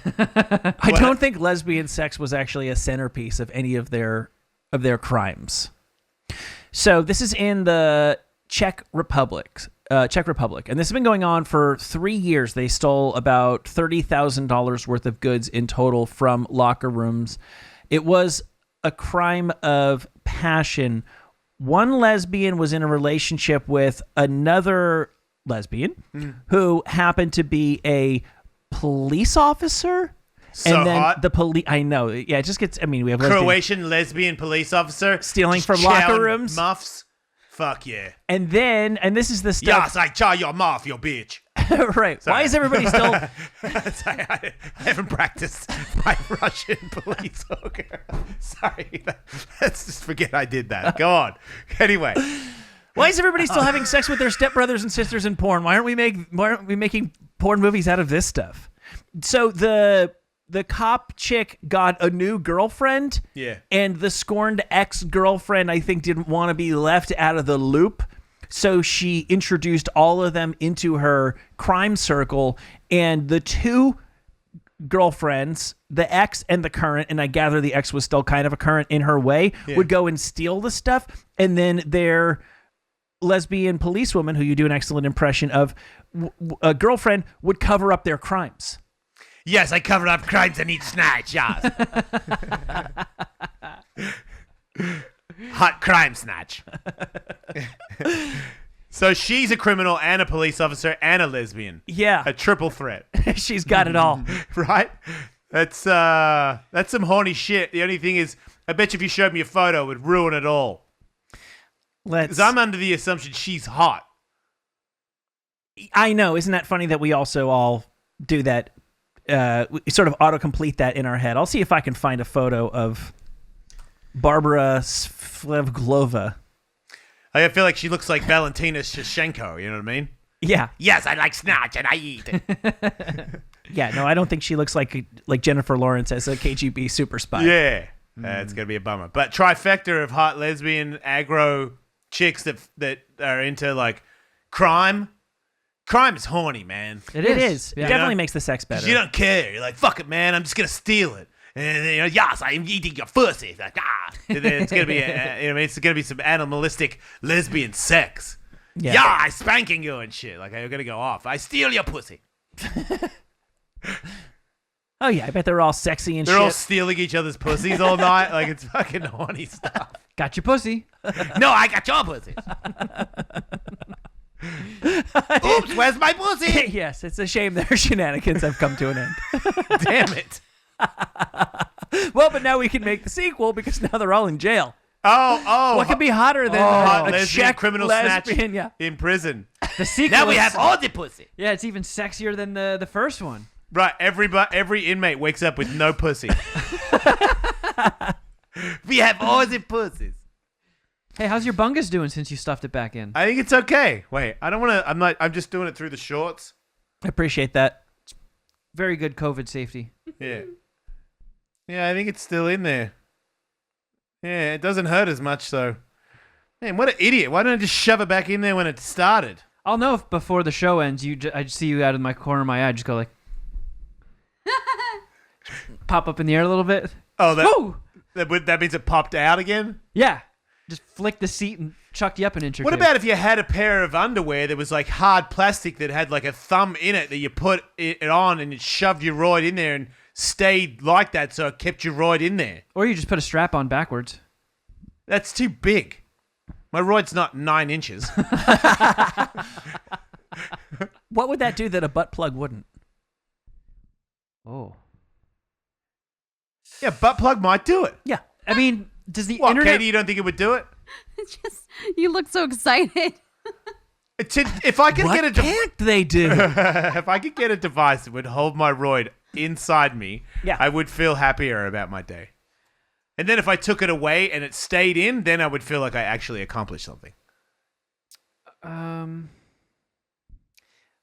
I don't think lesbian sex was actually a centerpiece of any of their crimes. So this is in the Czech Republic, and this has been going on for 3 years. They stole about $30,000 worth of goods in total from locker rooms. It was a crime of passion. One lesbian was in a relationship with another lesbian who happened to be a police officer. So and then hot. the police, I know. Yeah, it just gets, I mean, we have lesbian Croatian lesbian police officer stealing just from locker chowing rooms. muffs fuck yeah. And this is the stuff. Yes, I tell your mouth, you bitch. Right. Why is everybody still? Sorry, I haven't practiced my Russian police hooker. Sorry. Let's just forget I did that. Go on. Anyway. Why is everybody still having sex with their stepbrothers and sisters in porn? Why aren't we making porn movies out of this stuff? So the cop chick got a new girlfriend. Yeah. And the scorned ex-girlfriend, I think, didn't want to be left out of the loop. So she introduced all of them into her crime circle, and the two girlfriends, the ex and the current, and I gather the ex was still kind of a current in her way, would go and steal the stuff, and then their lesbian policewoman, who you do an excellent impression of, a girlfriend, would cover up their crimes. Yes, I cover up crimes and eat snatch, yes. Hot crime snatch. So she's a criminal and a police officer and a lesbian. Yeah. A triple threat. She's got it all. Right? That's some horny shit. The only thing is, I bet you if you showed me a photo, it would ruin it all. Because I'm under the assumption she's hot. I know. Isn't that funny that we also all do that? We sort of autocomplete that in our head. I'll see if I can find a photo of Barbara Svevglova. I feel like she looks like Valentina Shevchenko. You know what I mean? Yeah. Yes, I like snatch and I eat it. Yeah. No, I don't think she looks like Jennifer Lawrence as a KGB super spy. Yeah. It's gonna be a bummer. But trifecta of hot lesbian aggro chicks that are into like crime. Crime is horny, man. It is. Yeah. It definitely makes the sex better. You don't care. You're like, fuck it, man. I'm just gonna steal it. And you know, yes, I'm eating your pussy. It's like, And then it's gonna be, it's gonna be some animalistic lesbian sex. Yeah, I'm spanking you and shit. Like, I'm gonna go off. I steal your pussy. Oh yeah, I bet they're all sexy and They're shit. all stealing each other's pussies all night. Like, it's fucking horny stuff. Got your pussy. No, I got your pussy. Oops, where's my pussy? Yes, it's a shame their shenanigans have come to an end. Damn it. Well, but now we can make the sequel because now they're all in jail. Oh. What could be hotter than hot a lesbian Czech criminal lesbian? snatch in prison. The sequel. Now we is- have all the pussy. Yeah, it's even sexier than the first one. Right, every inmate wakes up with no pussy. We have all the pussies. Hey, how's your bungus doing since you stuffed it back in? I think it's okay. Wait, I don't want to. I'm just doing it through the shorts. I appreciate that. Very good COVID safety. Yeah. Yeah, I think it's still in there. Yeah, it doesn't hurt as much, so. Man, what an idiot. Why don't I just shove it back in there when it started? I'll know if before the show ends, I just see you out of my corner of my eye, just go like, pop up in the air a little bit. Oh, Woo! that means it popped out again? Yeah. Just flick the seat and chucked you up an inch or What two. about if you had a pair of underwear that was like hard plastic that had like a thumb in it that you put it on and it shoved your roid in there and stayed like that so it kept your roid in there? Or you just put a strap on backwards. That's too big. My roid's not 9 inches. What would that do that a butt plug wouldn't? Oh. Yeah, butt plug might do it. Yeah. I mean, does the What, internet... Katie, you don't think it would do it? It's just you look so excited. If I could get a can't they do? if I could get a device that would hold my roid inside me, Yeah. I would feel happier about my day. And then if I took it away and it stayed in, then I would feel like I actually accomplished something.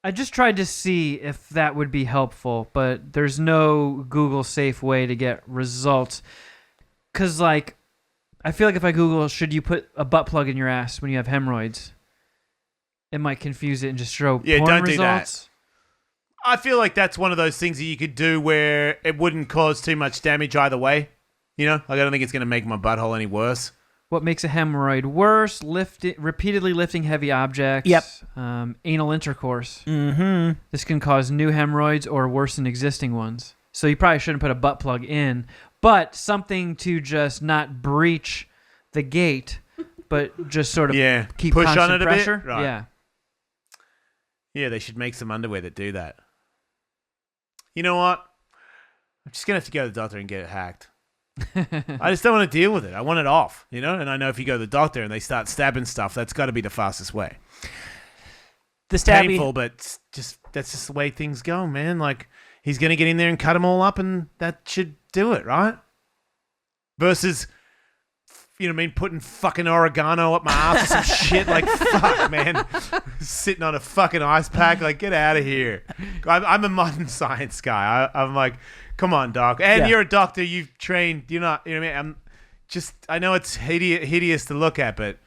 I just tried to see if that would be helpful, but there's no Google safe way to get results. Because, like, I feel like if I Google, should you put a butt plug in your ass when you have hemorrhoids, it might confuse it and just show Yeah, porn don't do that. results. I feel like that's one of those things that you could do where it wouldn't cause too much damage either way. You know, like I don't think it's going to make my butthole any worse. What makes a hemorrhoid worse? Repeatedly lifting heavy objects. Yep. Anal intercourse. Mm-hmm. This can cause new hemorrhoids or worsen existing ones. So you probably shouldn't put a butt plug in, but something to just not breach the gate, but just sort of keep push constant on it a pressure. bit. Right. Yeah. Yeah, they should make some underwear that do that. You know what? I'm just going to have to go to the doctor and get it hacked. I just don't want to deal with it. I want it off, you know? And I know if you go to the doctor and they start stabbing stuff, that's got to be the fastest way. The stabby. Painful, but that's just the way things go, man. Like, he's going to get in there and cut them all up, and that should do it, right? Versus, you know what I mean, putting fucking oregano up my ass or some shit. Like, fuck, man. Sitting on a fucking ice pack. Like, get out of here. I'm a modern science guy. I'm like, come on, doc. And you're a doctor. You've trained. You're not, you know what I mean? I know it's hideous to look at, but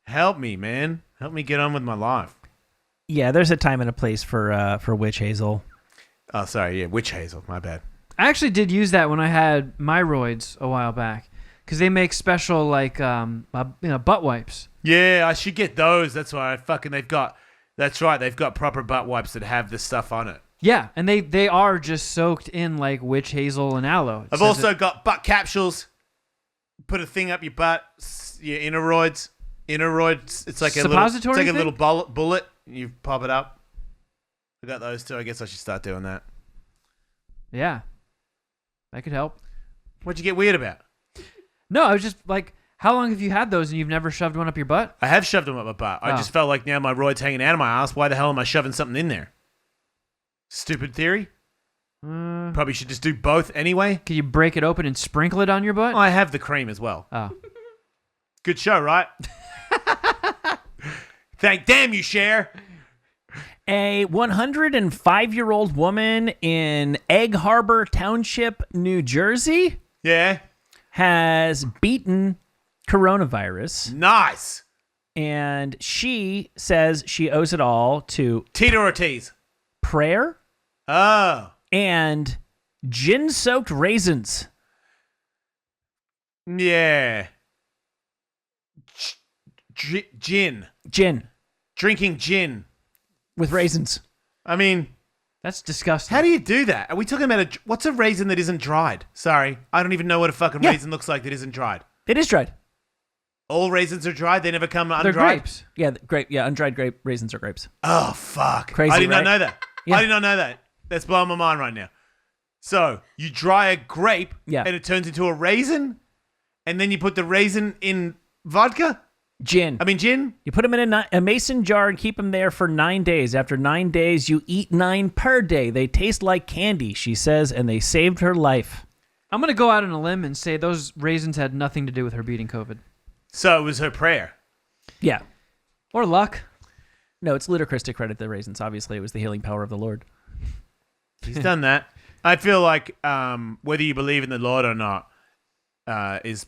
help me, man. Help me get on with my life. Yeah, there's a time and a place for witch hazel. Oh, sorry. Yeah, witch hazel. My bad. I actually did use that when I had Hemorrhoids a while back. Because they make special, like, butt wipes. Yeah, I should get those. That's why they've got proper butt wipes that have this stuff on it. Yeah, and they are just soaked in, like, witch hazel and aloe. I've also got butt capsules. Put a thing up your butt, your inneroids. It's like a little bullet. You pop it up. I got those too. I guess I should start doing that. Yeah, that could help. What'd you get weird about? No, I was just like, how long have you had those and you've never shoved one up your butt? I have shoved them up my butt. I just felt like now my roid's hanging out of my ass. Why the hell am I shoving something in there? Stupid theory. Probably should just do both anyway. Can you break it open and sprinkle it on your butt? I have the cream as well. Oh. Good show, right? Damn you, Cher. A 105-year-old woman in Egg Harbor Township, New Jersey, has beaten coronavirus. Nice. And she says she owes it all to Tita Ortiz. Prayer. Oh. And gin-soaked raisins. Yeah. Gin. Drinking gin. With raisins. I mean, that's disgusting. How do you do that? Are we talking about what's a raisin that isn't dried? Sorry, I don't even know what a fucking raisin looks like that isn't dried. It is dried. All raisins are dried. They never come undried. They're grapes. Yeah, grape. Yeah, undried grape raisins are grapes. Oh fuck! Crazy. I did right? not know that. Yeah. I did not know that. That's blowing my mind right now. So you dry a grape, and it turns into a raisin, and then you put the raisin in vodka. Gin. You put them in a mason jar and keep them there for 9 days. After 9 days, you eat 9 per day. They taste like candy, she says, and they saved her life. I'm going to go out on a limb and say those raisins had nothing to do with her beating COVID. So it was her prayer. Yeah. Or luck. No, it's ludicrous to credit the raisins. Obviously, it was the healing power of the Lord. He's done that. I feel like whether you believe in the Lord or not is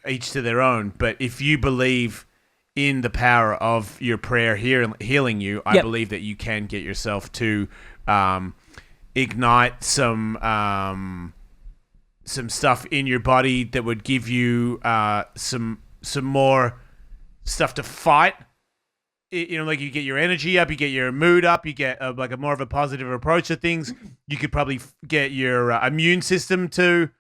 each to their own. But if you believe in the power of your prayer healing you, I believe that you can get yourself to ignite some stuff in your body that would give you some more stuff to fight. You know, like you get your energy up, you get your mood up, you get like a more of a positive approach to things. You could probably get your immune system to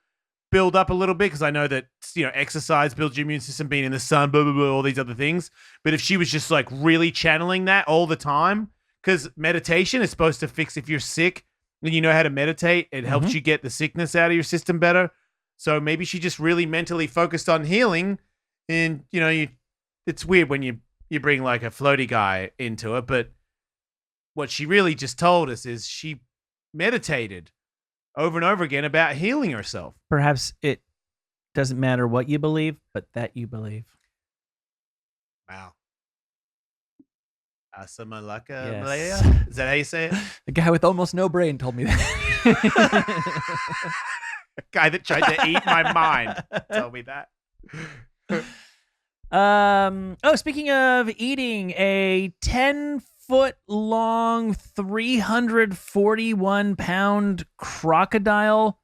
build up a little bit, because I know that, you know, exercise builds your immune system, being in the sun, blah, blah, blah, all these other things. But if she was just like really channeling that all the time, because meditation is supposed to fix if you're sick and you know how to meditate, it helps you get the sickness out of your system better. So maybe she just really mentally focused on healing, and, you know, it's weird when you bring like a floaty guy into it, but what she really just told us is she meditated over and over again about healing herself. Perhaps it doesn't matter what you believe, but that you believe. Wow. Asamalaka Yes. Malaya? Is that how you say it? The guy with almost no brain told me that. A guy that tried to eat my mind told me that. Speaking of eating, a 10-foot long, 341-pound crocodile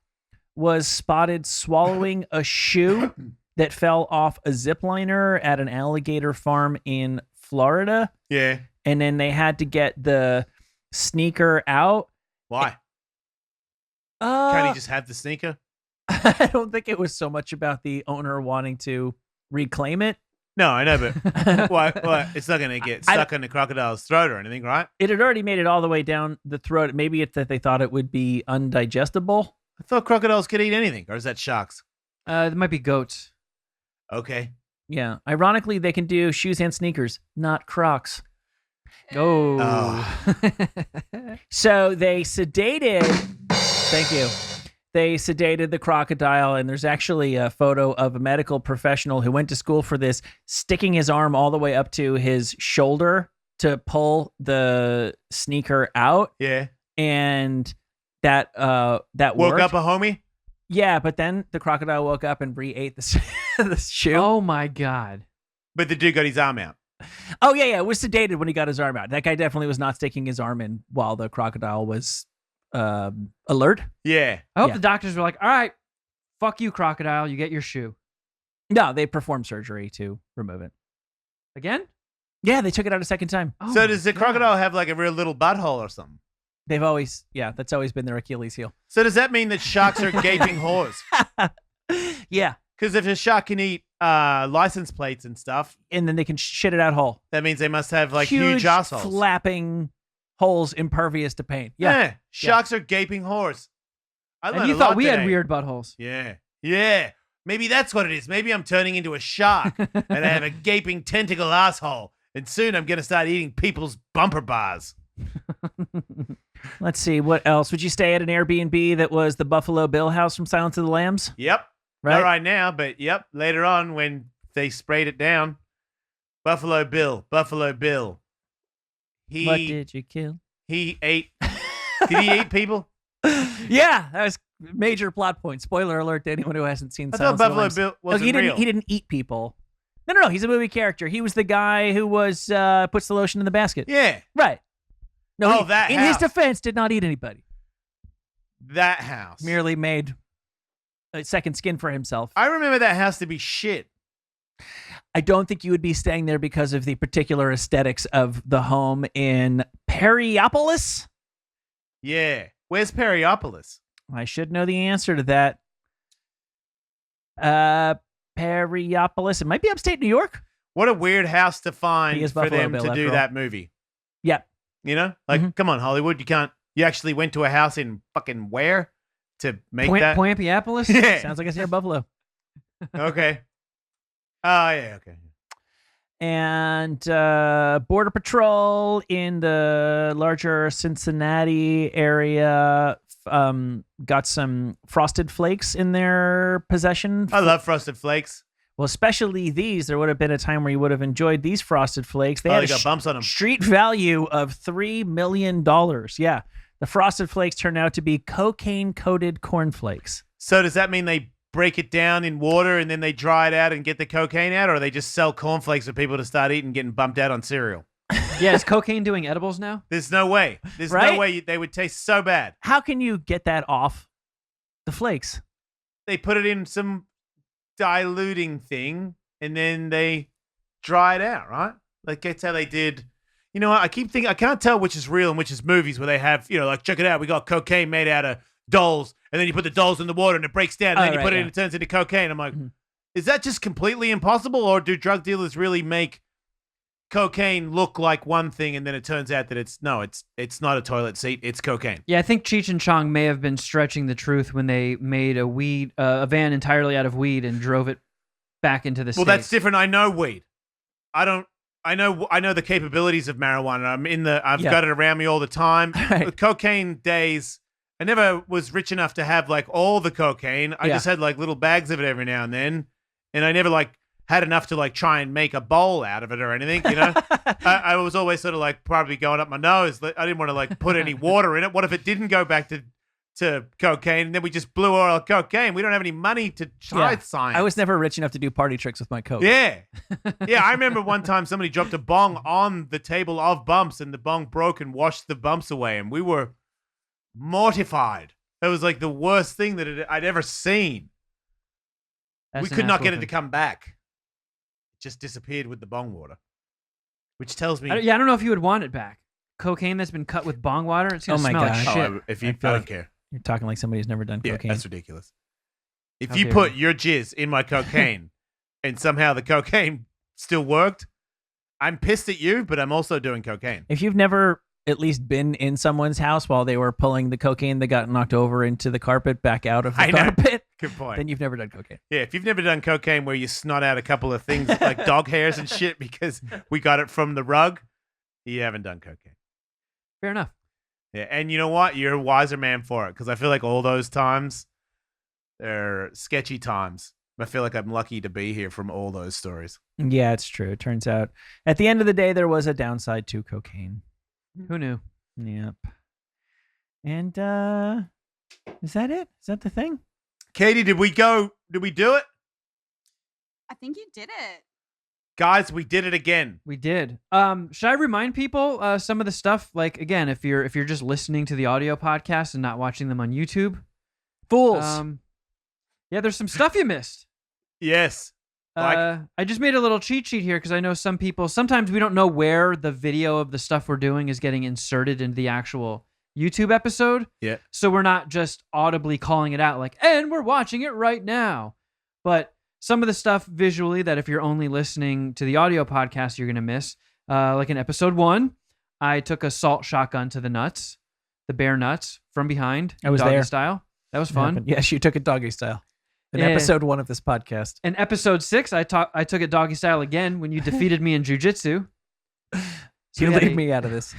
was spotted swallowing a shoe that fell off a zip liner at an alligator farm in Florida. Yeah. And then they had to get the sneaker out. Why? Can't he just have the sneaker? I don't think it was so much about the owner wanting to reclaim it. No, I know, but what? It's not going to get stuck in the crocodile's throat or anything, right? It had already made it all the way down the throat. Maybe it's that they thought it would be undigestible. I thought crocodiles could eat anything, or is that sharks? There might be goats. Okay. Yeah. Ironically, they can do shoes and sneakers, not Crocs. Oh. So they sedated. Thank you. They sedated the crocodile, and there's actually a photo of a medical professional who went to school for this, sticking his arm all the way up to his shoulder to pull the sneaker out, Yeah. and that Woke worked. up a homie? Yeah, but then the crocodile woke up and re-ate the shoe. Oh my God. But the dude got his arm out. Oh yeah, it was sedated when he got his arm out. That guy definitely was not sticking his arm in while the crocodile was alert. Yeah. I hope Yeah. the doctors were like, all right, fuck you, crocodile. You get your shoe. No, they performed surgery to remove it. Again? Yeah, they took it out a second time. Oh So my does the God. crocodile have like a real little butthole or something? They've always, that's always been their Achilles heel. So does that mean that sharks are gaping whores? Yeah, Because if a shark can eat license plates and stuff, and then they can shit it out whole. that means they must have like huge assholes. flapping holes impervious to pain. Yeah. Sharks are gaping whores. I learned And you a thought lot we had today. weird buttholes. Yeah. Yeah. Maybe that's what it is. Maybe I'm turning into a shark and I have a gaping tentacle asshole. And soon I'm going to start eating people's bumper bars. Let's see, what else? Would you stay at an Airbnb that was the Buffalo Bill house from Silence of the Lambs? Yep. Right? Not right now, but yep. Later on when they sprayed it down. Buffalo Bill. Buffalo Bill. What did you kill? He ate. Did he eat people? Yeah, that was major plot point. Spoiler alert to anyone who hasn't seen I thought Silence of the Buffalo Lambs. Bill No, wasn't he didn't. real. He didn't eat people. No, he's a movie character. He was the guy who was puts the lotion in the basket. Yeah. Right. No, Oh, that in his house. defense, did not eat anybody. That house. Merely made a second skin for himself. I remember that house to be shit. I don't think you would be staying there because of the particular aesthetics of the home in Periopolis. Yeah. Where's Periopolis? I should know the answer to that. Periopolis. It might be upstate New York. What a weird house to He find is for Buffalo them Bill, to after do all. that movie. Yep. You know? Like, Mhm. come on, Hollywood. You actually went to a house in fucking where to make that? Poampiapolis? Yeah. Sounds like it's near Buffalo. Okay. Oh, yeah, okay. And Border Patrol in the larger Cincinnati area got some Frosted Flakes in their possession. I love Frosted Flakes. Well, especially these. There would have been a time where you would have enjoyed these Frosted Flakes. They Oh, had they a got bumps on them. street value of $3 million. Yeah. The Frosted Flakes turned out to be cocaine-coated cornflakes. So does that mean they break it down in water and then they dry it out and get the cocaine out, or they just sell cornflakes for people to start eating, getting bumped out on cereal? Yeah, is cocaine doing edibles now? There's no way. There's Right? no way they would taste so bad. How can you get that off the flakes? They put it in some diluting thing and then they dry it out, right? Like that's how they did. You know what? I keep thinking I can't tell which is real and which is movies where they have, like, check it out, we got cocaine made out of dolls, and then you put the dolls in the water and it breaks down, and then you put it in and it turns into cocaine. I'm like, is that just completely impossible, or do drug dealers really make cocaine look like one thing and then it turns out that it's not a toilet seat, it's cocaine? Yeah, I think Cheech and Chong may have been stretching the truth when they made a van entirely out of weed and drove it back into the Well, States. that's different. I know weed. I know the capabilities of marijuana. I've got it around me all the time. Right. With cocaine days, I never was rich enough to have like all the cocaine. I just had like little bags of it every now and then, and I never like had enough to like try and make a bowl out of it or anything. I was always sort of like probably going up my nose. I didn't want to like put any water in it. What if it didn't go back to cocaine and then we just blew all our cocaine? We don't have any money to try science. I was never rich enough to do party tricks with my coke. Yeah. Yeah, I remember one time somebody dropped a bong on the table of bumps and the bong broke and washed the bumps away, and we were mortified. That was like the worst thing that I'd ever seen. That's We an could not ass get it to whooping. come back. It just disappeared with the bong water, which tells me... I don't know if you would want it back. Cocaine that's been cut with bong water, it's going Oh to my smell gosh. like shit. if you, I I feel don't like- care. You're talking like somebody who's never done Yeah, cocaine. that's ridiculous. If How you dare put you. your jizz in my cocaine and somehow the cocaine still worked, I'm pissed at you, but I'm also doing cocaine. If you've never at least been in someone's house while they were pulling the cocaine that got knocked over into the carpet back out of the I know. carpet, Good point. then you've never done cocaine. Yeah, if you've never done cocaine where you snot out a couple of things like dog hairs and shit because we got it from the rug, you haven't done cocaine. Fair enough. Yeah, and you know what? You're a wiser man for it because I feel like all those times, they're sketchy times. I feel like I'm lucky to be here from all those stories. Yeah, it's true. It turns out at the end of the day, there was a downside to cocaine. Who knew? Yep. And is that it? Is that the thing? Katie, did we do it? I think you did it. Guys, we did it again. We did. Should I remind people some of the stuff? Like again, if you're just listening to the audio podcast and not watching them on YouTube, Fools. Yeah, there's some stuff you missed. Yes. I just made a little cheat sheet here because I know some people, sometimes we don't know where the video of the stuff we're doing is getting inserted into the actual YouTube episode. Yeah. So we're not just audibly calling it out like, and we're watching it right now. But some of the stuff visually that if you're only listening to the audio podcast, you're going to miss. Like in episode 1, I took a salt shotgun to the nuts, the bare nuts from behind. I was doggy there. style. That was fun. Yes, you took it doggy style. In Yeah. episode 1 of this podcast. In episode 6, I took it doggy style again when you defeated me in jujitsu. So You we had leave a- me out of this.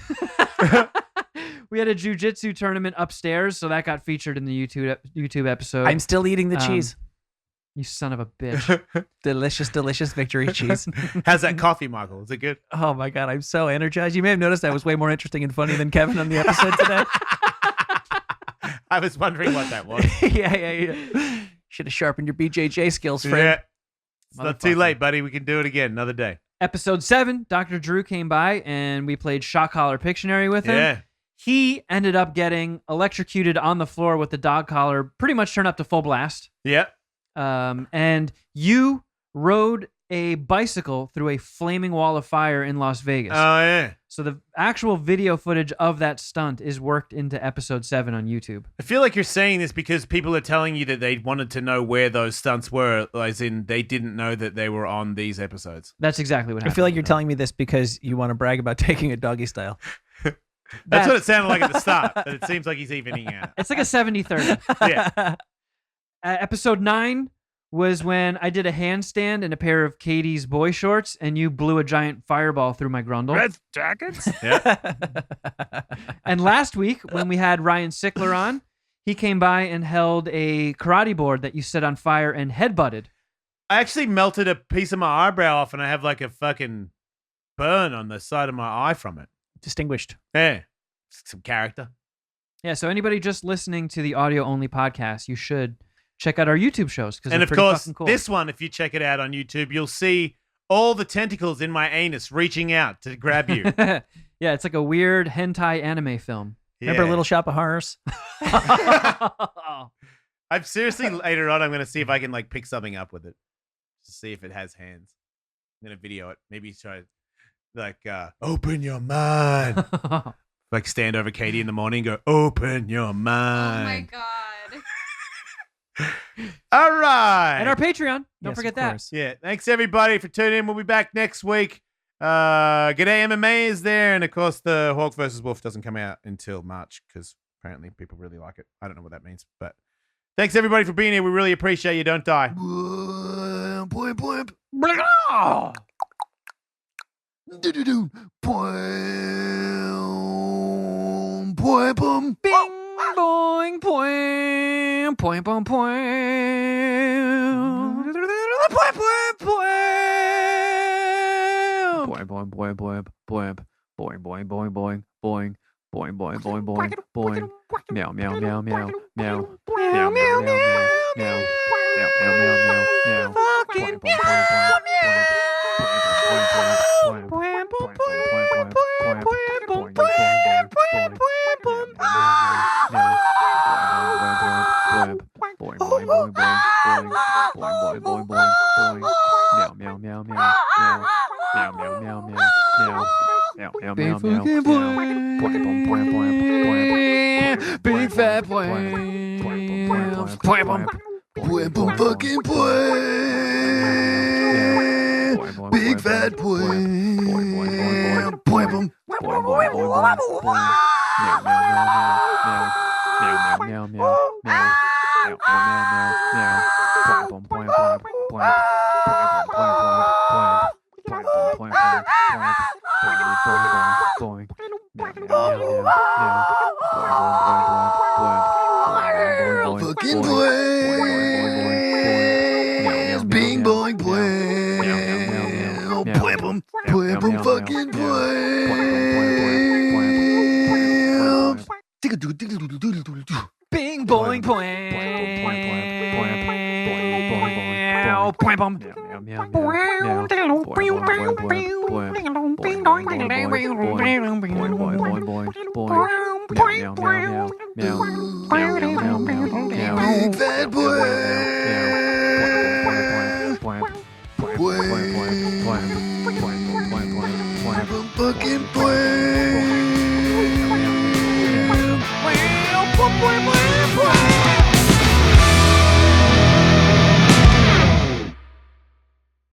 We had a jujitsu tournament upstairs, so that got featured in the YouTube episode. I'm still eating the Um, cheese. You son of a bitch. Delicious, delicious victory cheese. How's that coffee, Michael? Is it good? Oh my God, I'm so energized. You may have noticed I was way more interesting and funny than Kevin on the episode today. I was wondering what that was. yeah. Should have sharpened your BJJ skills, friend. Yeah. It's not too Motherfucker. late, buddy. We can do it again another day. Episode 7, Dr. Drew came by and we played Shock Collar Pictionary with him. Yeah. He ended up getting electrocuted on the floor with the dog collar, pretty much turned up to full blast. Yeah. And you rode a bicycle through a flaming wall of fire in Las Vegas. Oh, yeah. So the actual video footage of that stunt is worked into episode 7 on YouTube. I feel like you're saying this because people are telling you that they wanted to know where those stunts were, as in they didn't know that they were on these episodes. That's exactly what I happened. feel like you're telling me this because you want to brag about taking it doggy style. That's what it sounded like at the start, but it seems like he's evening out. It's like a 70-30. Yeah. Episode 9 was when I did a handstand in a pair of Katie's boy shorts and you blew a giant fireball through my grundle. jackets? Yeah. And last week when we had Ryan Sickler on, he came by and held a karate board that you set on fire and headbutted. I actually melted a piece of my eyebrow off and I have like a fucking burn on the side of my eye from it. Distinguished. Yeah. Some character. Yeah, so anybody just listening to the audio-only podcast, you should check out our YouTube shows because And they're of pretty course, fucking cool. this one, if you check it out on YouTube, you'll see all the tentacles in my anus reaching out to grab you. Yeah, it's like a weird hentai anime film. Remember Yeah. Little Shop of Horrors? I'm seriously later on. I'm gonna see if I can like pick something up with it, to see if it has hands. I'm gonna video it. Maybe try like open your mind. Like stand over Katie in the morning, and go open your Oh my mind. god. All right. And our Patreon. Don't Yes, forget of that. course. Yeah, thanks everybody for tuning in. We'll be back next week. G'day MMA is there, and of course the Hawk versus Wolf doesn't come out until March because apparently people really like it. I don't know what that means, but thanks everybody for being here. We really appreciate you. Don't die. Bing, boing, poing, poing, poing, poing. Poing, poing, poing. Boing, boing, boing, boing, boing, boing, boing, boing, boing, boing, boing, boing, boing, boing, boing. Meow, meow, meow, meow, meow, meow, meow, meow, meow, meow, meow, meow, meow, meow. Fucking meow, Big fat boy. fucking big fat boy. Fucking boys. Bing boing boing. Pwim pwim fucking boing. Bing boing Big fat boy. Fucking boy.